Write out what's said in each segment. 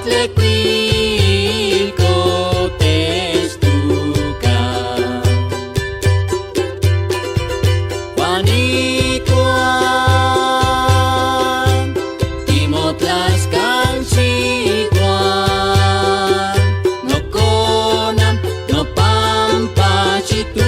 tlecuilco testuca. Juanicuan, timotlascalchicuan, no conam, no pampachituca.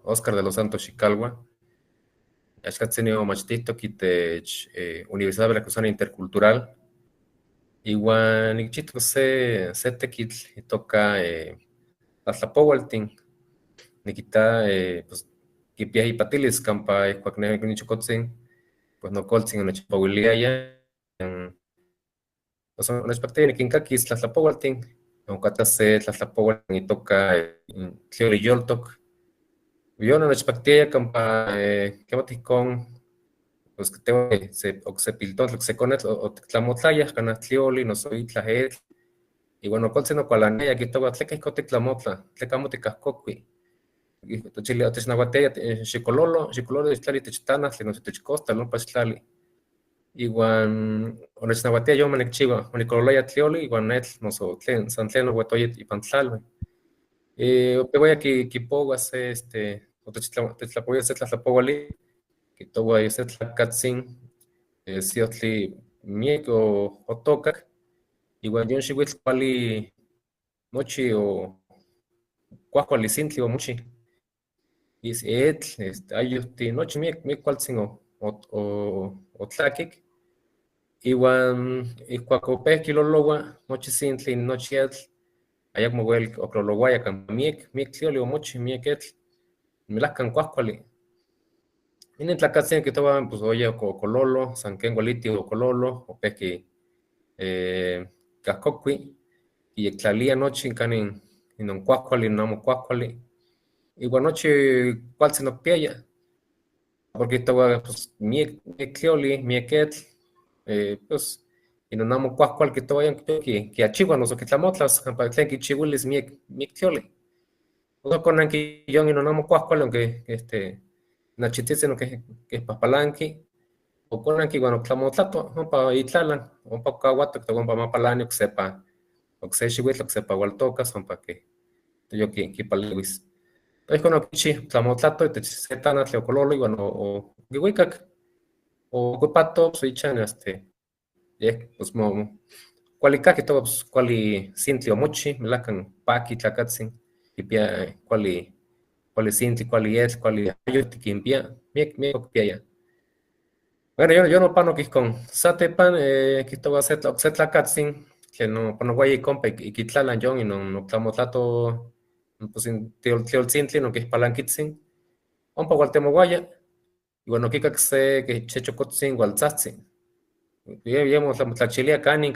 Oscar de los Santos Chicalua, Axcatzenio Machtito, Kitech, Universidad Veracruzana Intercultural, Iguan Ichito se tequitl, y toca Atlapowaltin, Nikita, pues, Kipia y Patilis, Campa, Cuacne, Nichocotzin, pues no colzin en Echapahuiliaya, pues son respectivamente en Kinkakis, Atlapowaltin, aunque se Atlapowaltin y toca Theory Yoltok. Yo no respecté campa que baticón pues que tengo se piltó lo que se conet o tlamotlaya canatlioli no soy tlajet y bueno cuál se no cualanea aquí todo tleca cote tlamotla tlecamote cascoqui y to chile otes naguatea chicololo de tlali techtana se no se techcosta no pastlali igual ones naguatea yo manekchiva onicololaya tlioli igual net no so tlen san tlen no guatoyet y pantlalwe te voy aquí kipo hace o te la voy a hacer la powali que todo voy a hacer la cutscene si otli miek o toca igual yo si voy pali mochi o cuacuali sintli o mochi y si ayuti nochi miek cualtzin o tlakik igual y cuacope kilolowa mochi sintli nochi etl ayak moguel o clolowaya can miek tlioli o mochi miek etl milaccan cuascuali. En tlacatzin que toman, pues, oye, o cololo, sanquen goliti o cololo, o pequi cascoqui, y eclalía noche en canin, en un cuascuali, en un cuascuali. Y bueno, noche, ¿cuál se nos piella? Porque estaba, pues, miek tlioli, mieket, pues, y no namo cuascual que toman que achihuanos o que tlamotlas, para que chihuiles miek tlioli. No con que yo no namo cuascual, aunque nachitice no que es papalanqui, o con que bueno, tlamotlato, no para itlalan, o para caguato, que te van para mapalani, que sepa, o que se chihuit, lo que sepa, hualtocas, son para que yo que palewis. Ihkon okichi tlamotlato itech se tanatl okololo iwan okiuikak okuipato pues ichan yeh pues kuali kaki towa pues kuali sintli omochi, melahka paki tlakatzin, kipia kuali sintli, kuali yetl, kuali ayotl kinpia, miek okpiaya. Bueno, yo nopanok ihkon. Satepan kihtowa okse tlakatzin tlen opanouaya ik ompa ik itlalan yon inon otlamotlato pues tlioltzintli non kihpalankitzin, ompa owaltemouaya, iwan okikak se chokotzin waltzahtzi. Ye motlachilia kanin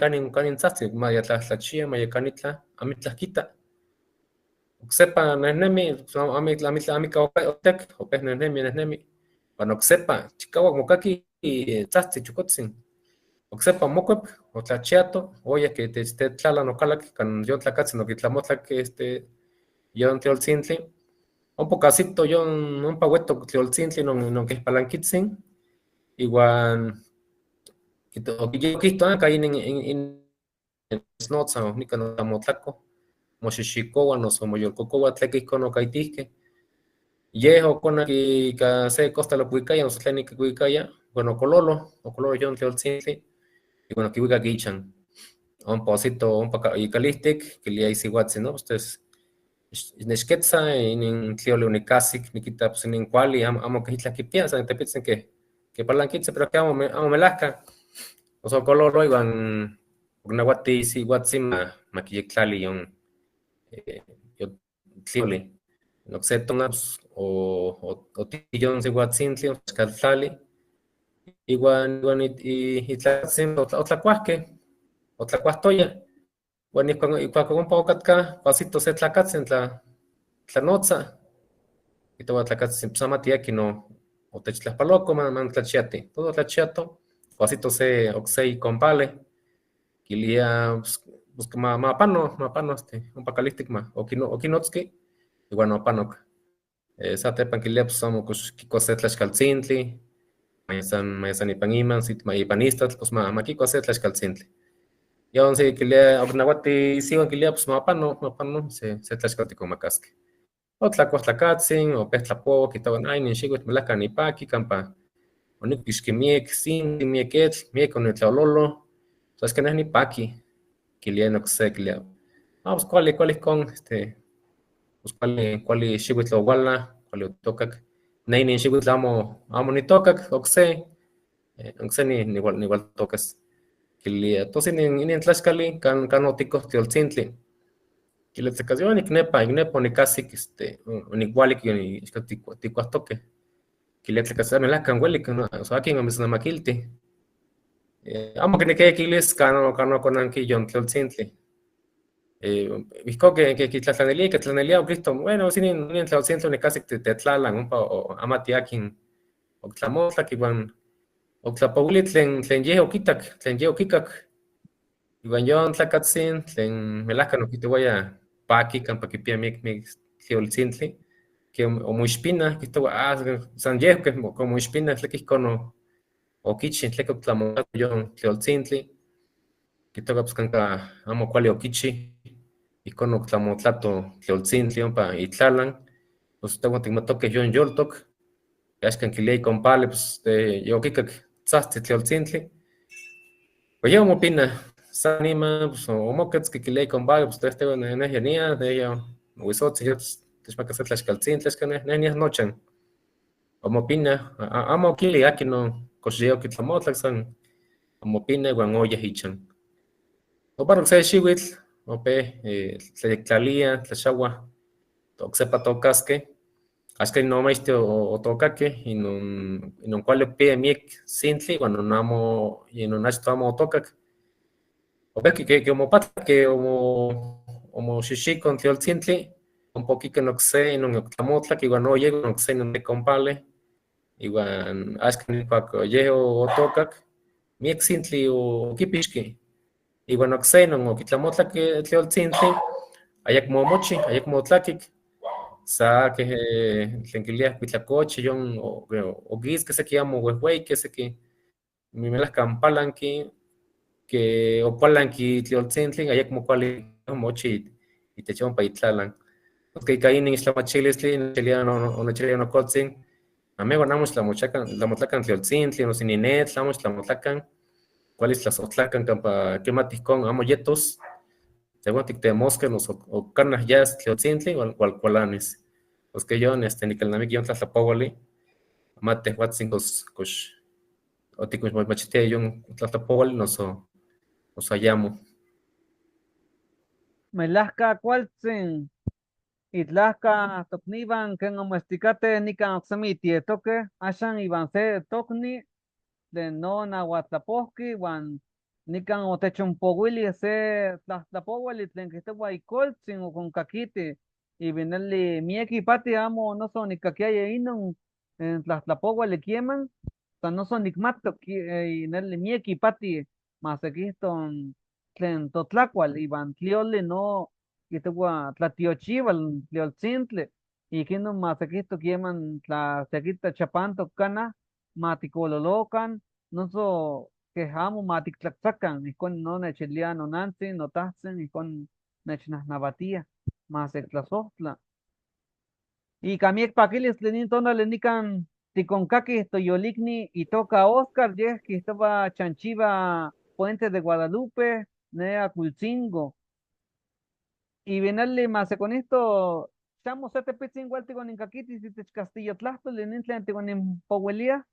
tzahtzi, maya tlachia, maya kanitla, amitlah kita. Oksepa nehnemi, amika otek, opeh nehnemi. Wan oksepa, chikauak mokaki tzahtzi chokotzin. Oksepa mokuep, otlachiato, oyah itech tetlalan okalak, kan yon tlakatzin okitlamotlak yon tlioltzintli. Ompa okahsito yon ompa uetok tlioltzintli non kihpalankitzin, iwan okihto ka inin notza nikan otlamotlako, moxixikoua noso moyolkokoua tleka ihkon okaitihkeh. Yeh okonak ika se costal okuikaya, noso tlen ik okuikaya, iwan okololo yon tlioltzintli, iwan okiuikak ichan. Ompa osito ompa ikalihtik, kilia isiuatzin, no, pues nechketza inin tlioli onikahsik, nikita pues inin kuali, amo keh itlah kipia, san tepitzin kipalankitzi, pero amo melahka. Oso okololo iwan okinauati isiuatzin makiyektlali yon tlioli. Okse tona pues otihi yon siuatzintli, otlaxkaltlali, iwan itlakatzin otlakuahtoya. Uan ikuak ompa okatka, oahsito se tlakatzin tlanotza, kihtowa tlakatzin pues amati akin otechtlahpaloko manitlachiati. Todo otlachiato, oahsito okse ikompale, kilia pues mapano ompa kalihtik okinotzki, iwan opanok. Satepan kilia pues amo kox kikua se tlaxkaltzintli, maya san ipan iman, ipan istatl, pues makikua se tlaxkaltzintli. Yon kilia okinauati isiuan kilia pues mapano se tlaxkaltikon makaskeh. Otlakuah tlakatzin, opeh tlapowa, kihtowa inin xiuitl melahka nipaki kampa onikpixki miek sintli, miek etl, miek onitlaololo, tos ke neh nipaki. Kilia in okse, kilia, pues kuali ihkon, pues kuali xiuitl owala, kuali otokak. Ne inin xiuitl amo nitokak, okse niualtokas. Kilia, tos inin tlaxkali kan otikoh tlioltzintli. Kilia tlekas iknepa onikahsik onikualik tikuahtokeh. Kilia tlekas melahka uelik, akin omitznamakiltih. Amo kinikiaya kilis kan okonanki yon tlioltzintli. Ihkon kitlatlanilia okihto, bueno, inin tlioltzintli onikahsik tetlalan, ompa amati akin okitlamotlak, iwan oktlapouli tlen yeh okitak, tlen yeh okikak. Iwan yon tlakatzin tlen melahka okihtowaya paki kampa kipia miek tlioltzintli, omoixpinah, kihtowa san yeh omoixpinah, tleka ihkon okichi, tleka okitlamotlako yon tlioltzintli, kihtowa pues kanka amo kuali okichi, ihkon okitlamotlato tlioltzintli ompa itlalan, pues tehuan tikmatokeh yon yoltok, axkan kilia ikompali, pues yokikak tzahtzi tlioltzintli, pues yeh omopinah, san niman pues omoketzki kilia ikompali, pues tehuan neh ya nia, owitzotzin techmaka se tlaxkaltzintli, axkan neh niah nochan. Omopinah, amo okili akin kox yeh okitlamotlak, san omopinah iwan oyah ichan. Opanok se xiuitl, opeh tlayektlalia, tlaxauah, oksepa tokaskeh, axkan nomachtih otokakeh, inon kuali okipia miek sintli, iwan inon achtoh amo otokak. Opehki omopatlak omoxixiko n tlioltzintli, ompa okiken okse inon okitlamotlak, iwan oyek okse inon ikompale, iwan axkan ihkuak yeh otokak, miek sintli okipixki, iwan okse inon okitlamotlak tlioltzintli, ayakmo omochi, ayakmo otlakik, sa keh tlen kiliah kuitlakochi, yon okiskeh seki amo wehweikeh, seki melahka palanki, okualanki tlioltzintli, ayakmo kuali omochi itech ompa itlalan. que caí en Isla Machilistli, chiliano, no chiliano cotzin, amigo, namos la motlacan tlioltzintli, no sininet, lamos la motlacan, cuál es las otlacan, campa, qué maticón, amo yetos, según te mosque, los o carnas ya es tlioltzintli, o cualanes. Los que yo, ni que el namic yo tlatlapowali, mate, huatzin, cos, o ticos machete, yo tlatlapowali, nos hallamos. Melahka cualtzin, itlahka tocniban, que nomesticate nican oxami tietoque, ashan iban se tocni, de no nahuatlapohki, wan nican otechonpowili se tlahtapowali, tlen que coltzin o con caquiti, y vineli mieki pati amo no son ni caquiaya inon, en tlahtapowali quieman, tan no son nicmato, y nelli mieki pati, mas aquí tlen totlacual, iban tlioli no, quitewa tlatiochival, tliolcintle, y quino mas aquí quieman tla sequita chapanto cana, maticololocan, no so quejamo matictlaxacan, y con no nechiliano nancy, no tahsen, y con nechnahnabatia, más ectlazohtla. Y camiec paquilis lenin tona lenican ticoncaqui toyolicni y toca Oscar, yes, que estaba chanchiva Puente de Guadalupe, nea Culcingo. Y venarle más con esto, chamo sete pitzin igual en caquitis y tech Castillo Tlasto, lenin tlen en Powelía,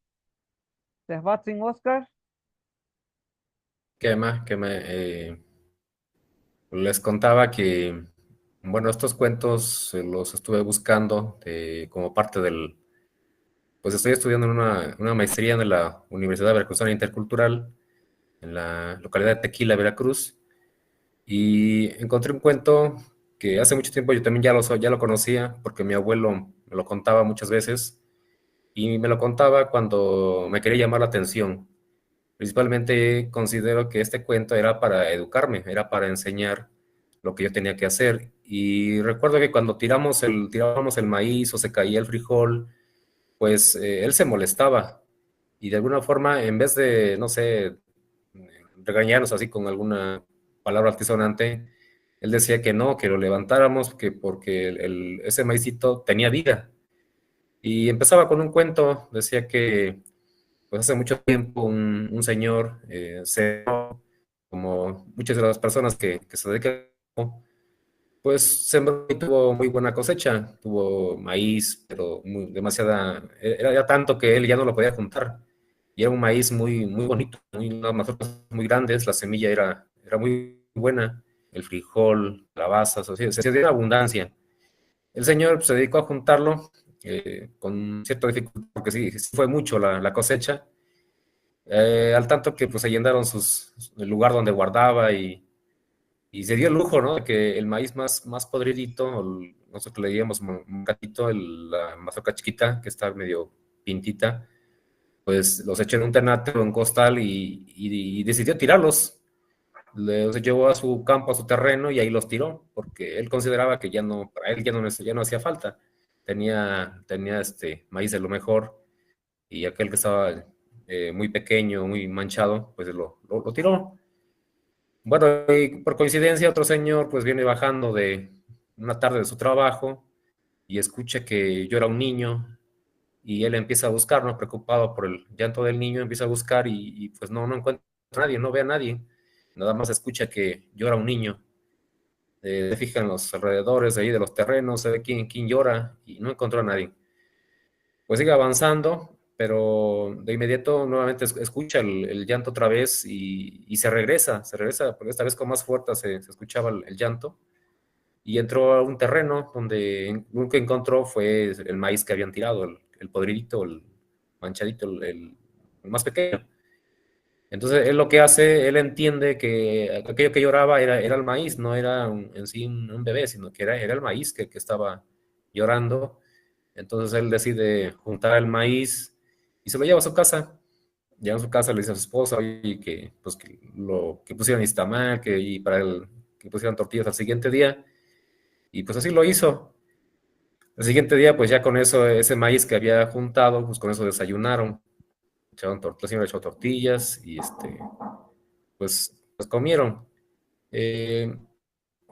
te Oscar. ¿Qué más? Les contaba que, bueno, estos cuentos los estuve buscando como parte pues estoy estudiando en una maestría en la Universidad Veracruzana Intercultural, en la localidad de Tequila, Veracruz, y encontré un cuento que hace mucho tiempo yo también ya lo conocía, porque mi abuelo me lo contaba muchas veces, y me lo contaba cuando me quería llamar la atención. Principalmente considero que este cuento era para educarme, era para enseñar lo que yo tenía que hacer. Y recuerdo que cuando tirábamos el maíz o se caía el frijol, pues él se molestaba. Y de alguna forma, en vez de, no sé, regañarnos así con alguna palabra altisonante, él decía que no, que lo levantáramos, que porque ese maicito tenía vida. Y empezaba con un cuento, decía que pues hace mucho tiempo un señor, como muchas de las personas que se dedican, pues sembró y tuvo muy buena cosecha, tuvo maíz, pero demasiada, era ya tanto que él ya no lo podía juntar. Y era un maíz muy bonito, unas mazorcas muy grandes, la semilla era muy buena, el frijol, calabazas, así, se dio abundancia. El señor pues, se dedicó a juntarlo con cierta dificultad, porque sí fue mucho la cosecha, al tanto que pues se llenaron el lugar donde guardaba y se dio el lujo, ¿no? De que el maíz más podridito, nosotros le digamos un gatito, la mazorca chiquita, que está medio pintita, pues los echó en un tenate o un costal y decidió tirarlos. Los llevó a su campo, a su terreno y ahí los tiró, porque él consideraba que para él ya no hacía falta. Tenía este maíz de lo mejor y aquel que estaba muy pequeño, muy manchado, pues lo tiró. Bueno, y por coincidencia otro señor pues viene bajando de una tarde de su trabajo y escucha que llora un niño y él empieza a buscar, ¿no? Preocupado por el llanto del niño, empieza a buscar pues no encuentra a nadie, no ve a nadie. Nada más escucha que llora un niño. Se fija en los alrededores ahí de los terrenos, se ve quién llora y no encontró a nadie. Pues sigue avanzando, pero de inmediato nuevamente escucha el llanto otra vez y se regresa, porque esta vez con más fuerza se escuchaba el llanto, y entró a un terreno donde lo que encontró fue el maíz que habían tirado, el podridito, el manchadito, el más pequeño. Entonces él lo que hace, él entiende que aquello que lloraba era el maíz, no era en sí un bebé, sino que era el maíz que estaba llorando. Entonces él decide juntar el maíz y se lo lleva a su casa. Llega a su casa, le dice a su esposa y pues, que pusieran istamal, que pusieran tortillas al siguiente día. Y pues así lo hizo. El siguiente día, pues ya con eso, ese maíz que había juntado, pues con eso desayunaron. La señora echó tortillas y pues comieron. Eh,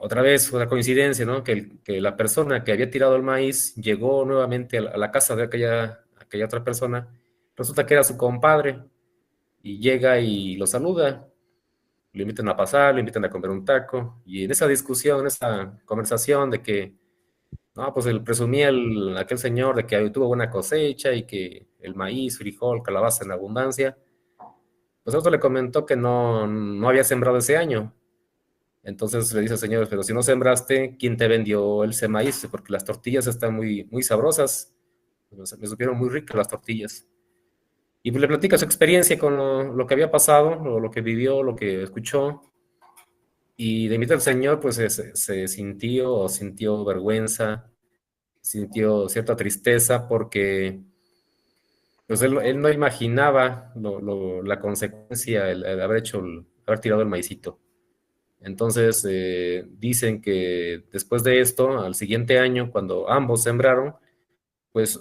otra vez una coincidencia, ¿no? Que la persona que había tirado el maíz llegó nuevamente a la casa de aquella otra persona. Resulta que era su compadre y llega y lo saluda. Lo invitan a pasar, lo invitan a comer un taco. Y en esa discusión, en esa conversación de que, no, pues él presumía aquel señor de que tuvo buena cosecha y que el maíz, frijol, calabaza en abundancia. Pues otro le comentó que no había sembrado ese año. Entonces le dice al señor, pero si no sembraste, ¿quién te vendió ese maíz? Porque las tortillas están muy, muy sabrosas. Me supieron muy ricas las tortillas. Y pues le platica su experiencia con lo que había pasado, lo que vivió, lo que escuchó. Y de invita al señor, pues se sintió vergüenza, sintió cierta tristeza porque pues él no imaginaba la consecuencia, el haber haber tirado el maicito. Entonces, dicen que después de esto, al siguiente año, cuando ambos sembraron, pues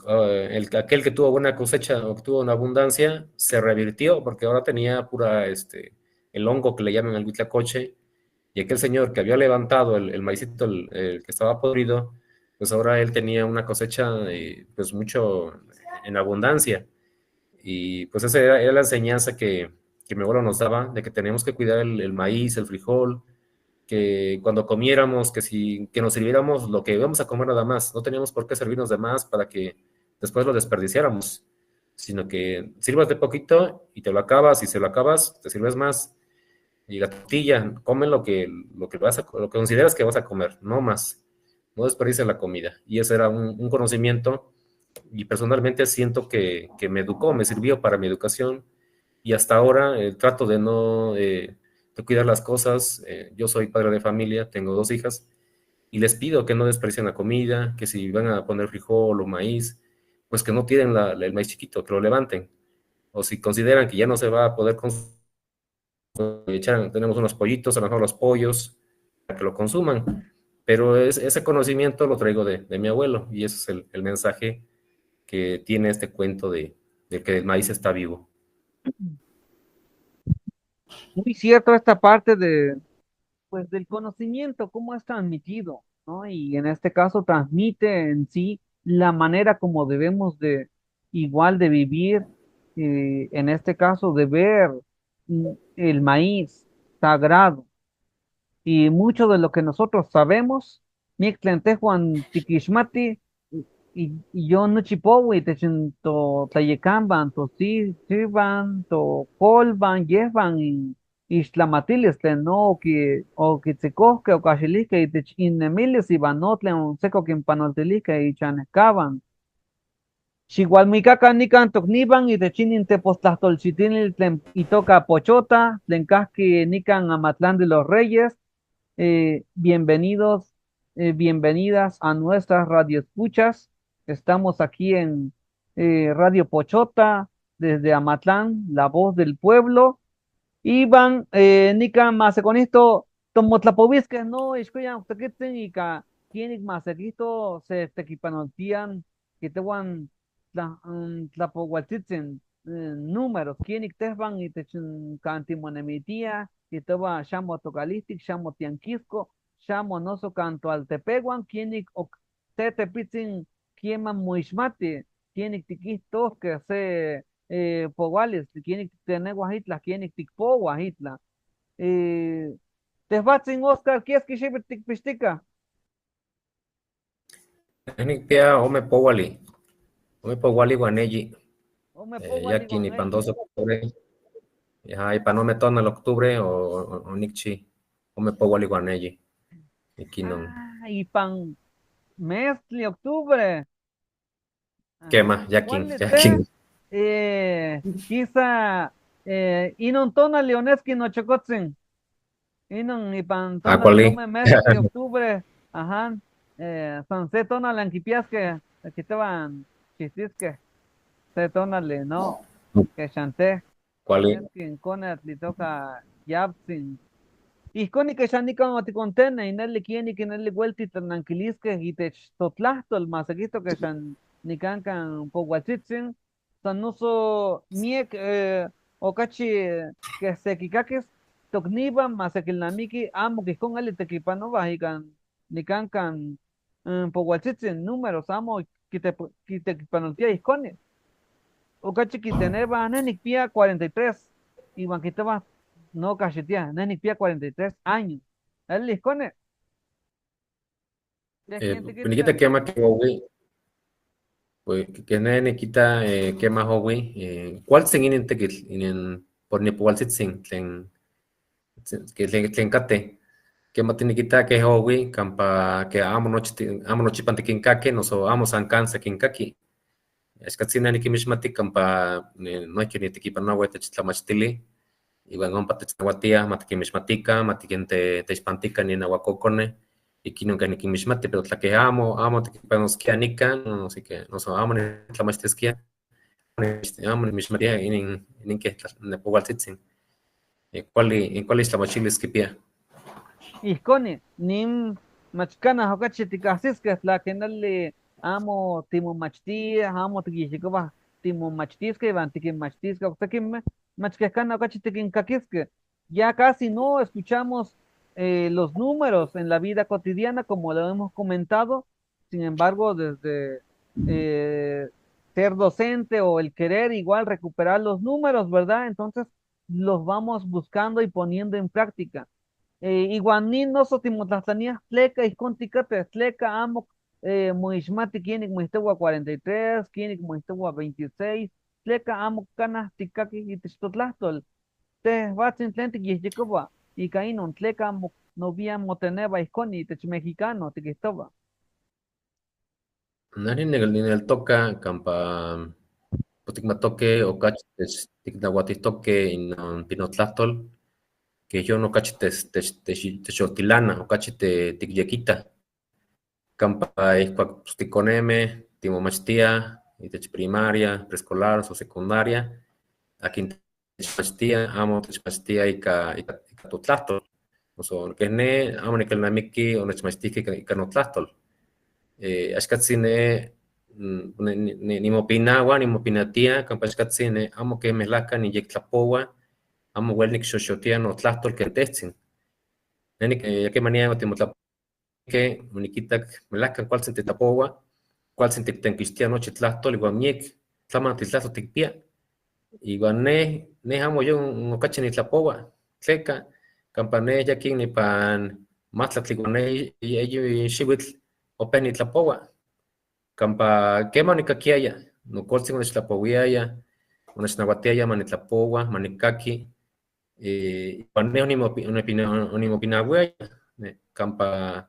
aquel que tuvo buena cosecha, obtuvo una abundancia, se revirtió porque ahora tenía el hongo que le llaman el huitlacoche, y aquel señor que había levantado el maicito, el que estaba podrido, pues ahora él tenía una cosecha, pues mucho en abundancia. Y pues esa era la enseñanza que mi abuelo nos daba, de que tenemos que cuidar el maíz, el frijol, que cuando comiéramos, que nos sirviéramos lo que íbamos a comer nada más, no teníamos por qué servirnos de más para que después lo desperdiciáramos, sino que sirvas de poquito y te lo acabas, y si lo acabas, te sirves más. Y la tortilla, come lo que consideras que vas a comer, no más. No desperdicies la comida. Y ese era un conocimiento, y personalmente siento que me educó, me sirvió para mi educación, y hasta ahora trato de no de cuidar las cosas. Yo soy padre de familia, tengo 2 hijas, y les pido que no desperdicien la comida, que si van a poner frijol o maíz, pues que no tiren el maíz chiquito, que lo levanten. O si consideran que ya no se va a poder tenemos unos pollitos, a lo mejor los pollos, para que lo consuman. Pero ese conocimiento lo traigo de mi abuelo, y ese es el mensaje que tiene este cuento de que el maíz está vivo. Muy cierto esta parte de, pues, del conocimiento, cómo es transmitido, ¿no? Y en este caso transmite en sí la manera como debemos de, igual de vivir, en este caso de ver el maíz sagrado. Y mucho de lo que nosotros sabemos, Mictlantejuan Tiquixmati, y yo no chipowi, te to tlayecamban, to si, sirvan, to colban, llevan, y xtlamatilis, tlen no, o kitzicohque, o caxilisque, y te inemilis, y banotlen, un seco quimpanoltilisque, y chanecaban. Xigualmicaca nican tocniban, y te chinin te postlahtolchitinil, tlen itoca pochota, tlen casqui nican Amatlán de los Reyes. Bienvenidos, bienvenidas a nuestras radioescuchas. Estamos aquí en Radio Pochota, desde Amatlán, la voz del pueblo. Iban, nika maseconisto, tomotlapovisque, no, iscuyan, tequitzen, y ka, quienes masequisto se tequipanoltían, que te van tlapohualtitzen, números, quienes te van y te cantimonemitia, y te va chamo tocalistic, chamo tianquisco, chamo noso canto al tepeguan, quienes te tepitzin, quieman muishmati, quienes tiquistos que se poguales, quienes tener guajitla, quienes tikpo guajitla. Tesbatsin Oscar, ¿quieres que lleve tikpistica? Pia ome powali guaneyi, O me pongo yaki digo, ni pandoso octubre, y panome tona el octubre, o nikchi, ome powali guaneyi, aquí no, y pan mezcli octubre. quema, ¿Cuál yakin, te? Quizá, inon tona leoneski no chocotzin. Inon y pan tona le acuali, tome mezcli octubre. Ajá. Son se tona lanquipiasque, aquí te van chistisque. Se tona le, no, que chanté. cuali, Es que en Conat le toca Yapsin. Y con que ya ni como te contene, y no le quiere que no le vuelti tan tranquilisque, y te totlahto el masajito que san ni cancan po guachitzin, san uso miek, o cachi que se kikakis, tocniban más que la miki amo que con el tequipano ni can powalchitzen números amo que te panoltia y con o cachi que teneba nenik pia 43 y banquitaba no cachetea nenik pia 43 años el liscone de gente que Nikita kema que hoy, pues que ne Nikita kema hoy, ¿cuál se inen tekil inen por ni pual sitzin que tlen kate? Kema tinikita que hoy campa que amo nochi pantikinkake no so amo san cansa kinkaki. Es que si nani kimishmati campa no hay que ni tequipa no huete chitlamachitili. Iban on patechnahuatia, matikimixmatika, matikente techpantika ni nahuacocone, y que nunca ni kimixmati, pero tla que amo tequipanosquia nica, no sé qué, no so amo ni tlamachtisquia, amo ni mixmatia, inin que nepohualtzitzin. ¿Cuál es tlamachili skipia? Iscone, nim machcana hocache ticasisque, la que no le amo timo machti, amo tiquishikova, timo machtisque, van tiquim machtisque, oxaquim, machcana hocache tiquincaquisque. Ya casi no escuchamos los números en la vida cotidiana, como lo hemos comentado. Sin embargo, desde eh, ser docente o el querer igual recuperar los números, ¿verdad? Entonces los vamos buscando y poniendo en práctica. Iguanin no sotimotlahtania, tleka isconticate, tleka amo muishmati kienik muistewa 43, kienik muistewa 26, tleka amo canas ticaki itixtotlahtol, te vatzin tlen tiquihyicoba, y cainon tleka amo novia moteneba isconi itech mexicano tiquihtoba. Nani el toca campa potigmatoque o cachites tignahuatitoque in pinotlahtol, que yo no cachites xotilana o cachite tigyequita. Campa ticoneme, timomachtia, itech primaria, preescolar o secundaria, aquí techmachtia, amo techmachtia ika totlahtol. O sea, que ne amo ni kelnamiki o nechmachtique ika notlahtol. Axcatzine nimopinaua, nimopinatia, campa axcatzine amo que melaca ni yectlapoua, amo huelnik xoxotia notlahtol kentetzin. Ya que manía timotlapoua que uniquitak melacan cualtzin titlapoua, cualtzin tiktenquixtia nochi tlahtol, igual miek tlaman titlahtol tikpia. Igual ne amo yo nocachi nitlapoua, tleca, campa ne yakin nipan matlatl igual ne xiuitl open nitlapoua. Campa quema nicaquiaya, no coltzin onechtlapouiaya, onechnauatiaya manitlapoua, manicaqui, ipan ne onimopinauiaya, campa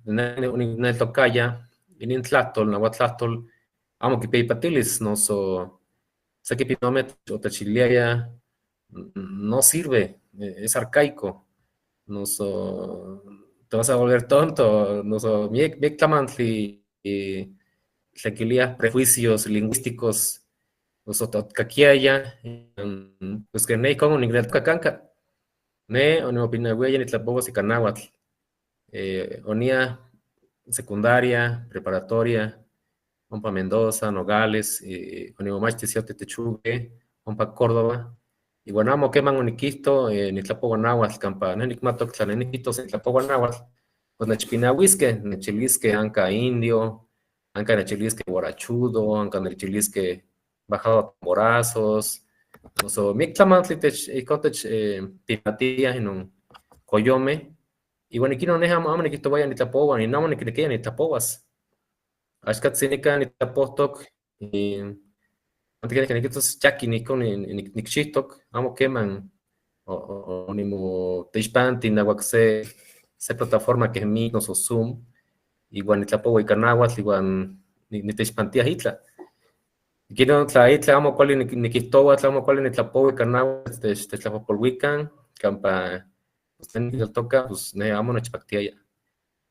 onitocaya, inin tlahtol, nahuatlahtol, amo quipeypatilis, noso sequipinomet otechiliaya, no sirve, es arcaico, noso te vas a volver tonto, noso miek tlamantli tlequilia prejuicios lingüísticos, noso totcaquiaya, pues que ne como nigneltocacanca, ne onimopinauiaya nitlapoua sicanáhuatl, onía secundaria, preparatoria, ompa Mendoza, Nogales, onimomachtisiote Techugue, ompa Córdoba, y bueno, amo queman oniquisto, nitlapoua náhuatl, campa, nenicmatok tlaneniquitos nitlapoua náhuatl, pues nechpinahuisque, nechilisque anca indio, anca nechilisque guarachudo, anca nechilisque bajado morazos, oso mictlamantli icotech pipatia en un coyome, y bueno, aquí no amo niquito vaya nitlapoua, ni namo niquinequia nitlapouas. Axcatzinica nitlapohtoc, antiqueniquitos chaki nicxihtoc, amo queman, onimoteixpanti nahuac se plataforma que mi noso Zoom, igual nitlapoua ica náhuatl, igual niteixpantia itla. Quiero tla itla amo cuali niquihtoua, tla amo cuali nitlapoua ica náhuatl, techtlapopoluican, campa toca, pues ne amo nechpactiaya.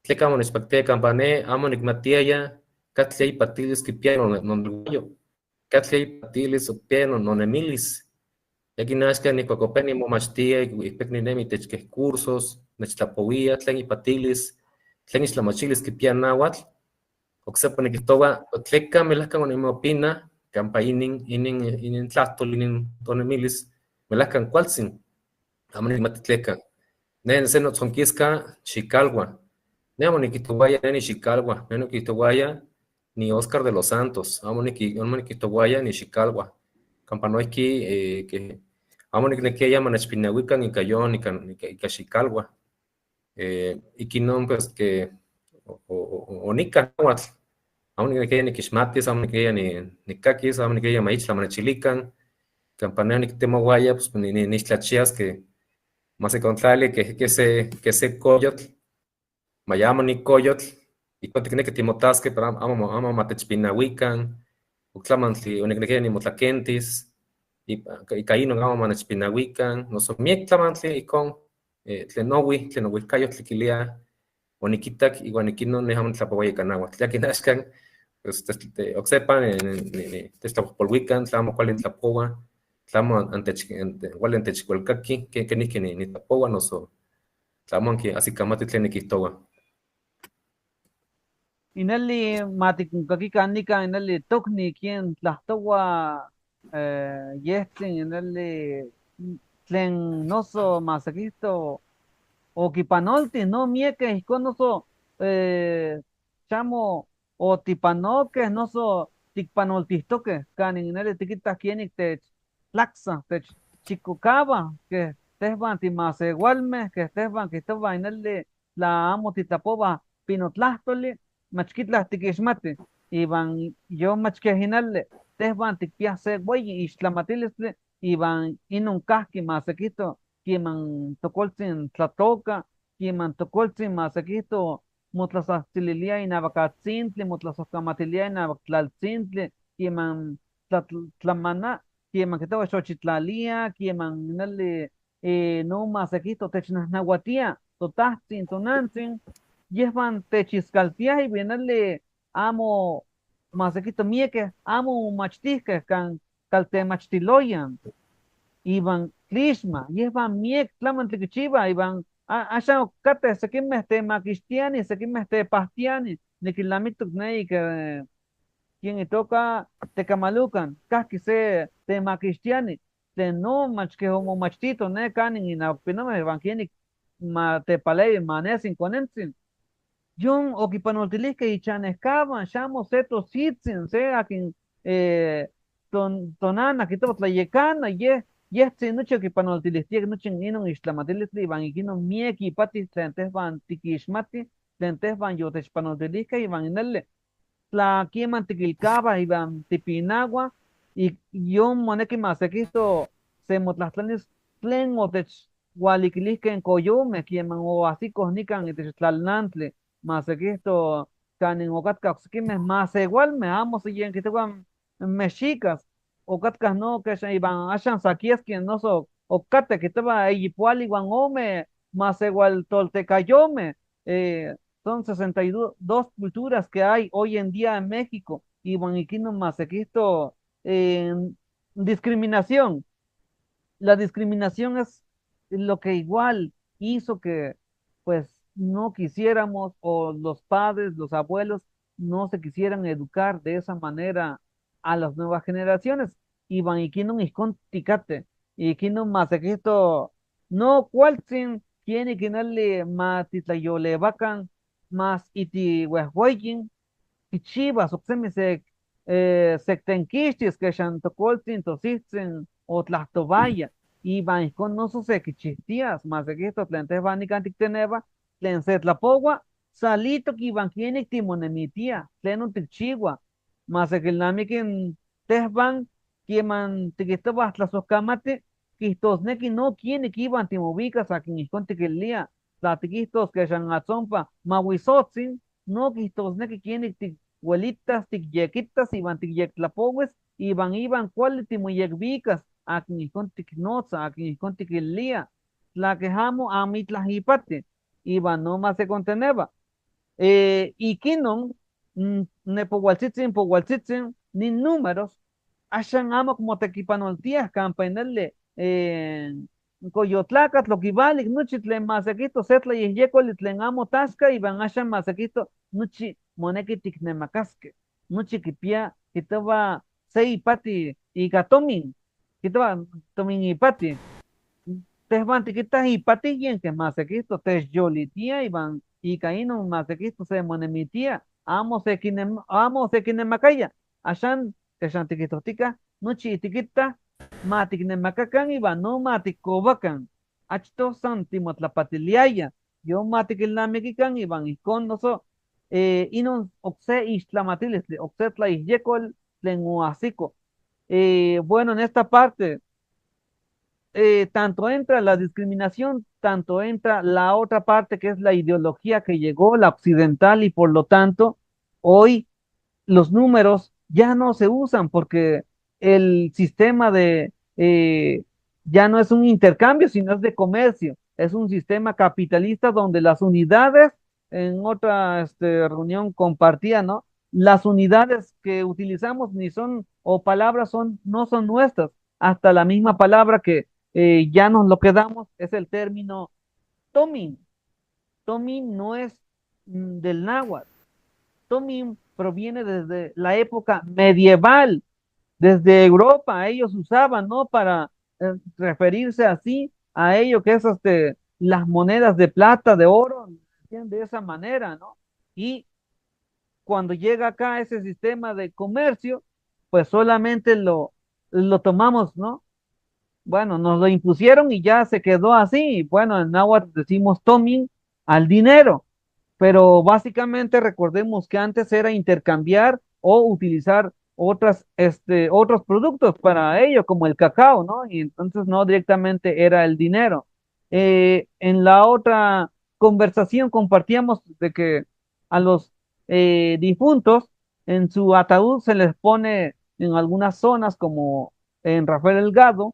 Tleca amo nechpactiaya, campa ne amo nicmatiaya, catliay patilis que piano nonguayo, catliay patilis o piano nonemilis. Aquí nazca ni cuacopeni momachtia, y pecninemi techque cursos, nechtapouia, tlen y patilis, tlen islamachilis que pian náhuatl, oxepa niquihtoua, tleca melahcan onimopina, campa inin tlahtol, inin tonemilis, melahcan cualtzin. amo nikmati tleka. Ne se notzonkiska Chicalgua. Ne amo nikitowaya ne ni Chicalgua, ne nikitowaya ni Oscar de los Santos, amo nikitowaya ni Chicalgua. Campanoiki que amo niknekia manachpinahuican ika yon ika Chicalgua. Ikinon pues que onika nahuatl, amo niknekia nikixmatis, amo niknekia nikakis, amo niknekia maitla manachilican. Campaneo niktemowaya pues ni tlachias que más se contrale que se coyotl, mayamo ni coyotl, y cuando tiene que timotasque, pero amo matechpinahuican, uclamantli, unicnequia ni motlaquentis, y caíno amo manechpinahuican, no son miek tlamantli, y con tlenowi, tlenohuicayot, tliquilia, oniquitak, y guaniquino neham tlapohuaya canahuat, ya que nazcan, pues oxepan, teslapolhuican, tlamo cual tlapohua, tlamo igual antechcuelcaqui, que ni tlapohua, no so. Tlamo anki asikamati tlen nikijtoua. Inali matikunkakikan nika inali tokni quien tlahtowa yehtzin inali tlen noso masakisto o kipanolti no mieke ijkon noso chamo o tipanoke noso tikpanoltihtoke kanin inali tikitas kienik tech tlaksa tech chikukaba que tehvan timasewalmeh que tehvan kihtowa inali la amo titlapowa pinotlahtoli machkitlah tikixmati iban yo machkehinali tehvan tikpiah se ueyi ixtlamatilistli iban inon kahki masekihto quieman tokoltzin tlatoka, quieman tokoltzin masekihto motlasahtzililia inawak atzintli, motlasojkamatilia inawak tlaltzintli, quieman tlamana, quieman kitowa xochitlalia, quieman nali no masekihto technahnauatia, totahtzin, tonantzin, yehwan techiskaltiah iwan nali amo masekihto miekeh, amo machtihkeh kan kaltemachtiloyan, iban tlixma, yehvan miek tlamantli kichiwa, iban axan okateh sekinmeh temakixtiani, sekinmeh tepahtiani, nikilnamiktok ne ika quien itoka tekamalukan, kahki se temakixtiani, tlen no mach keh omomachtito ne kanin inawak pinomeh, iban quienik ma tepalevi manesin konentzin, yon okipanoltilihkeh ichanehkawan, xamo se tositzin, se akin tonana kihtowa tlayekana, yehtzin nochi okipanoltilihtiah nochi inon ixtlamatilistli iban ikinon miek ipatih tlen tehwan tikixmatih, tlen tehwan yotechpanoltilihkeh iban ineli tla quieman tikilkabah iban tipinawah, yon moneki masekihto se motlahtlanis tlen otechhualikilihkeh in koyomeh quieman oahsikoh nikan itech tlalnantli, masekihto kanin okatkah oksekimeh masewalmeh, amo seyen kihtowa mexicas, okatkah no kexan iban axan sakieskin noso okateh kihtowa eyipuali iwan ome masewaltoltekayomeh, son 62 culturas que hay hoy en día en México, iban ikinon masekihto discriminación. La discriminación es lo que igual hizo que pues no quisiéramos o los padres, los abuelos no se quisieran educar de esa manera a las nuevas generaciones. Iban ikinon iskon tikate, ikinon masekihto no cualtzin quiere ikinali matitlayolevacan mas iti wehweyin kichivas oksemi sektenkixtis kexan tokoltzin tosihtsin o tlahtowaya iban ihkon noso sekichihtias masekihto tlen tehwan nikan tikteneva tlen se tlapowa salitok iban quienik timonemitia tlenon tikchiwa masekilnamiki tehwan quieman tikihtowah tlasohkamati kihtosneki no quienik iban timobicas akin ihkon tikilia tla tikihtos kexan atzompa mawisotzin no kihtosneki quienik tikuelitas tikyekitas iban tikyektlapowis iban kuali timoyekbicas akin ihkon tiknotza akin ihkon tikilia tla keh amo itlah ipati iban no masekonteneva ikinon powaltzitzin nin números axan amo motekipanoltiah campa ineli coyotlacatl okibalik nochi tlen masekihto se tlayehyekoli tlen amo tasca iban axan masekihto nochi moneki tiknemakaskeh nochi kipia kihtowa se ipati ika tomin kihtowa tomin ipati te van tiquitas y patillen que más equisto te yolitia y van y caíno más equisto se monemitia amo se kinem macaya ashan te shan tiquito tica no chi tiquita matik ne macacan y van no matik cobacan achto santimot la patiliaya yo matik el namekikan y van y con noso inon oxe islamatiles oxe tla isyekol lenguasico bueno, en esta parte tanto entra la discriminación, tanto entra la otra parte que es la ideología que llegó, la occidental, y por lo tanto, hoy los números ya no se usan porque el sistema ya no es un intercambio, sino es de comercio. Es un sistema capitalista donde las unidades, en otra reunión compartía, ¿no? Las unidades que utilizamos ni son, o palabras son, no son nuestras. Hasta la misma palabra que ya nos lo quedamos es el término tomín. Tomín no es del náhuatl. Tomim proviene desde la época medieval, desde Europa, ellos usaban, ¿no? Para referirse así a ello que es las monedas de plata, de oro, decían de esa manera, ¿no? Y cuando llega acá ese sistema de comercio, pues solamente lo tomamos, ¿no? Bueno, nos lo impusieron y ya se quedó así. Bueno, en náhuatl decimos tomín al dinero, pero básicamente recordemos que antes era intercambiar o utilizar otros productos para ello, como el cacao, ¿no? Y entonces no directamente era el dinero. En la otra conversación compartíamos de que a los difuntos en su ataúd se les pone en algunas zonas, como en Rafael Delgado,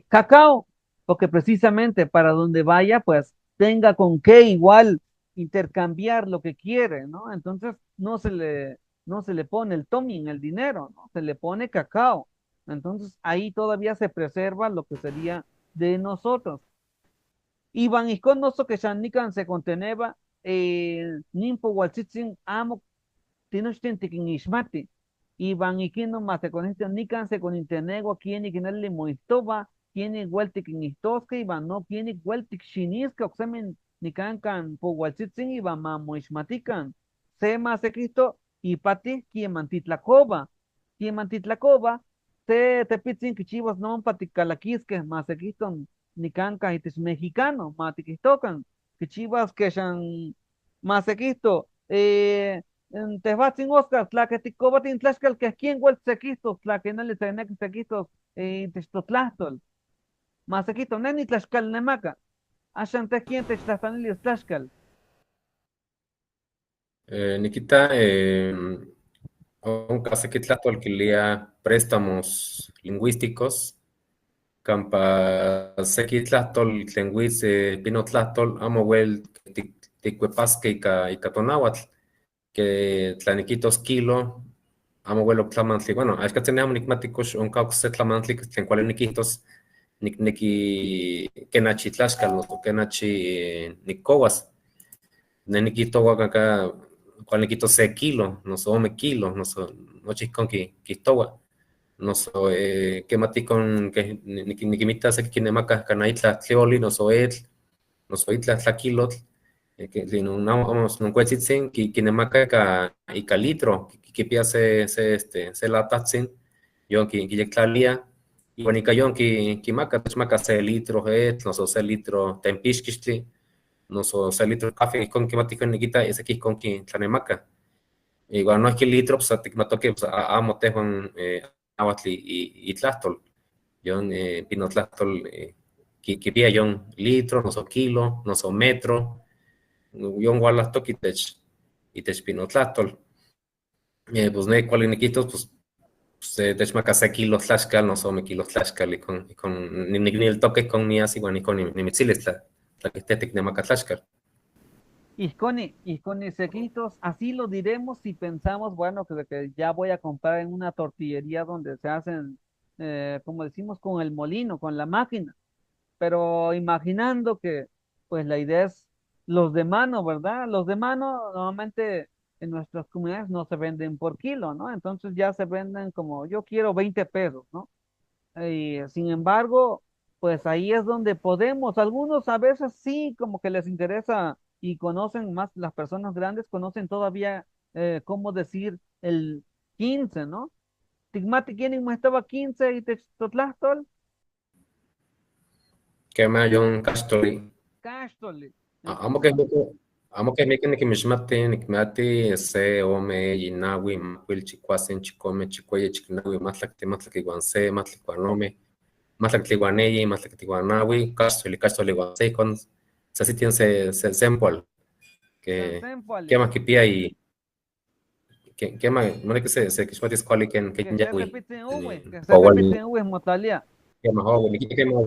cacao, porque precisamente para donde vaya, pues tenga con qué igual intercambiar lo que quiere, ¿no? Entonces no se le pone el tomin, el dinero, ¿no? Se le pone cacao. Entonces ahí todavía se preserva lo que sería de nosotros. Iban y con nosotros que Shanikan se conteneba, nimpo waltzitzin amo tinochten tikinishmati. Iban y quien nomás se con este nican se con intenego, quien y quien le moistova, quien igual tikinistosca, iban no, quien igual tikshiniska, oxamen nican can po waltzitzin, iban mamoishmatican. Se más se Cristo y pati quien mantitlacoba. Quien mantitlacoba, se te pitzin que chivas no paticalaquisque, más se Cristo nican cajitis mexicano, matiquistocan, que chivas que shan más se Cristo, en Tehuatzin Oscar, Tlaqueticobatin Tlaxcal, que aquí en Hueltsequistos, Tlaquenales, Tenequistos, Textotlastol, Masequito, Neni Tlaxcal Nemaca, Ashante quien Textlastanilios Tlaxcal. Nikita, un casequitlahtol quilia préstamos lingüísticos, campa sequitlahtol tlenguitz pinotlahtol, amo wel ticuepasque y catonáhuatl, que tlaniquitos kilo, amo wel octlamantli, bueno, axcatzeniamo nicmaticos un cauxe tlamantli, tlen cuale niquitos, niki kenachi tlaxcal, o kenachi nicohuas, neniquitohuac acá, cual niquito se kilo, no so ome kilo, no so nochicon quitohua, no so quematicon que niquimita se quinemacas canaitla tleoli, no so etl, no so itla tlaquilotl, que vamos un cuetzitzin, quinemaca ica litro, que pia se latatzin, yo quiyectlalia, y bueno, ica quimaca se litro etl, no so se litro tempixquistli, no so se litro café con que matica niquita ese aquí con que tlanemaca. Igual no es que litro, pues matoque, pues amo tejuan aguatli y tlastol. Yo pino tlastol que pia yo litro, no so kilo, no so metro. Yo guardas toquitech y tech pino tlastol. Pues no hay cual niquitos, pues tech maca se kilo tlaxcal, no so me kilo tlaxcal y con ni el toque con ni así, ni con ni mitziles la que esté tecnemaca tlaxcal. Y con sequitos, así lo diremos si pensamos, bueno, que ya voy a comprar en una tortillería donde se hacen, como decimos, con el molino, con la máquina. Pero imaginando que pues la idea es los de mano, ¿verdad? Los de mano normalmente en nuestras comunidades no se venden por kilo, ¿no? Entonces ya se venden como yo quiero 20 pesos, ¿no? Y sin embargo, pues ahí es donde podemos. Algunos a veces sí, como que les interesa y conocen más, las personas grandes conocen todavía cómo decir el 15, ¿no? Tigmati quién estaba 15 y Textotlastol, que me yon castori. Cástole. Amo Entonces, que me que mishmati, ni que me ati, se, ome, yinawi, makwil, chicuasen, chicome, chicueye, chiknawi, matlak iguanse, matlak guanome, matlak tiguaneyi, matlak tiguanawi, castori guanse, con, se si tiene se sempol, que más que pía y, que más, no es que se kishmati escuali que yawi, que se powal, repiten V modalidad. que más hago, ni que más,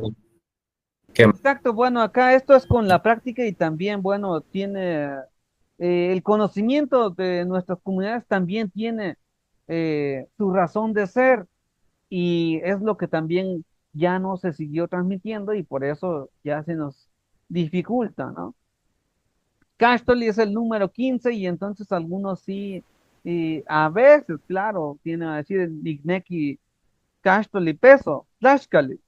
Exacto, bueno, acá esto es con la práctica y también, bueno, tiene el conocimiento de nuestras comunidades también tiene su razón de ser y es lo que también ya no se siguió transmitiendo y por eso ya se nos dificulta, ¿no? Castoli es el número 15 y entonces algunos sí, y a veces, claro, tienen a decir Igneki Castoli peso, Tlaxcali.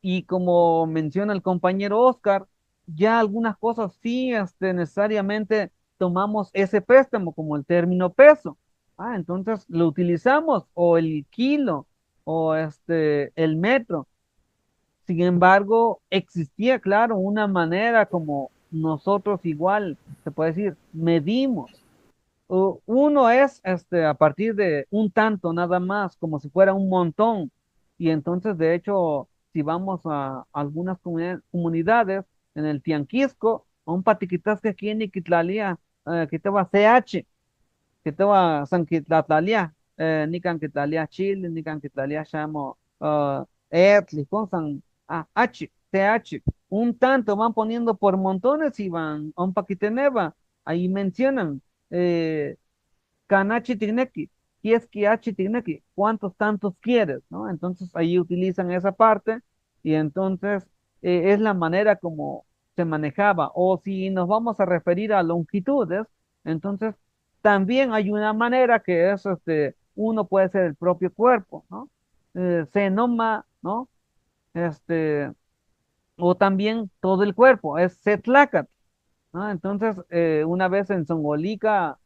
Y como menciona el compañero Oscar, ya algunas cosas sí necesariamente tomamos ese préstamo como el término peso. Ah, entonces lo utilizamos o el kilo o el metro. Sin embargo, existía, claro, una manera como nosotros igual, se puede decir, medimos. Uno es a partir de un tanto nada más, como si fuera un montón. Y entonces, de hecho, si vamos a algunas comunidades, en el Tianquisco, un patiquitas que aquí en Iquitlalia, que te va CH, que te va San Quitlatlalia, Nican Quitlalia Chile, Nican Quitlalia Chamo, Etli, con San H, TH, un tanto van poniendo por montones y van a un paquiteneva, ahí mencionan. eh, Kanachi Tigneki, Kieski Tigneki, ¿cuántos tantos quieres? ¿No? Entonces ahí utilizan esa parte y entonces es la manera como se manejaba. O si nos vamos a referir a longitudes, entonces también hay una manera que es, uno puede ser el propio cuerpo, ¿no? Senoma, ¿no? Este, o también todo el cuerpo, es Setlacat, ¿no? Entonces, una vez en Songolica,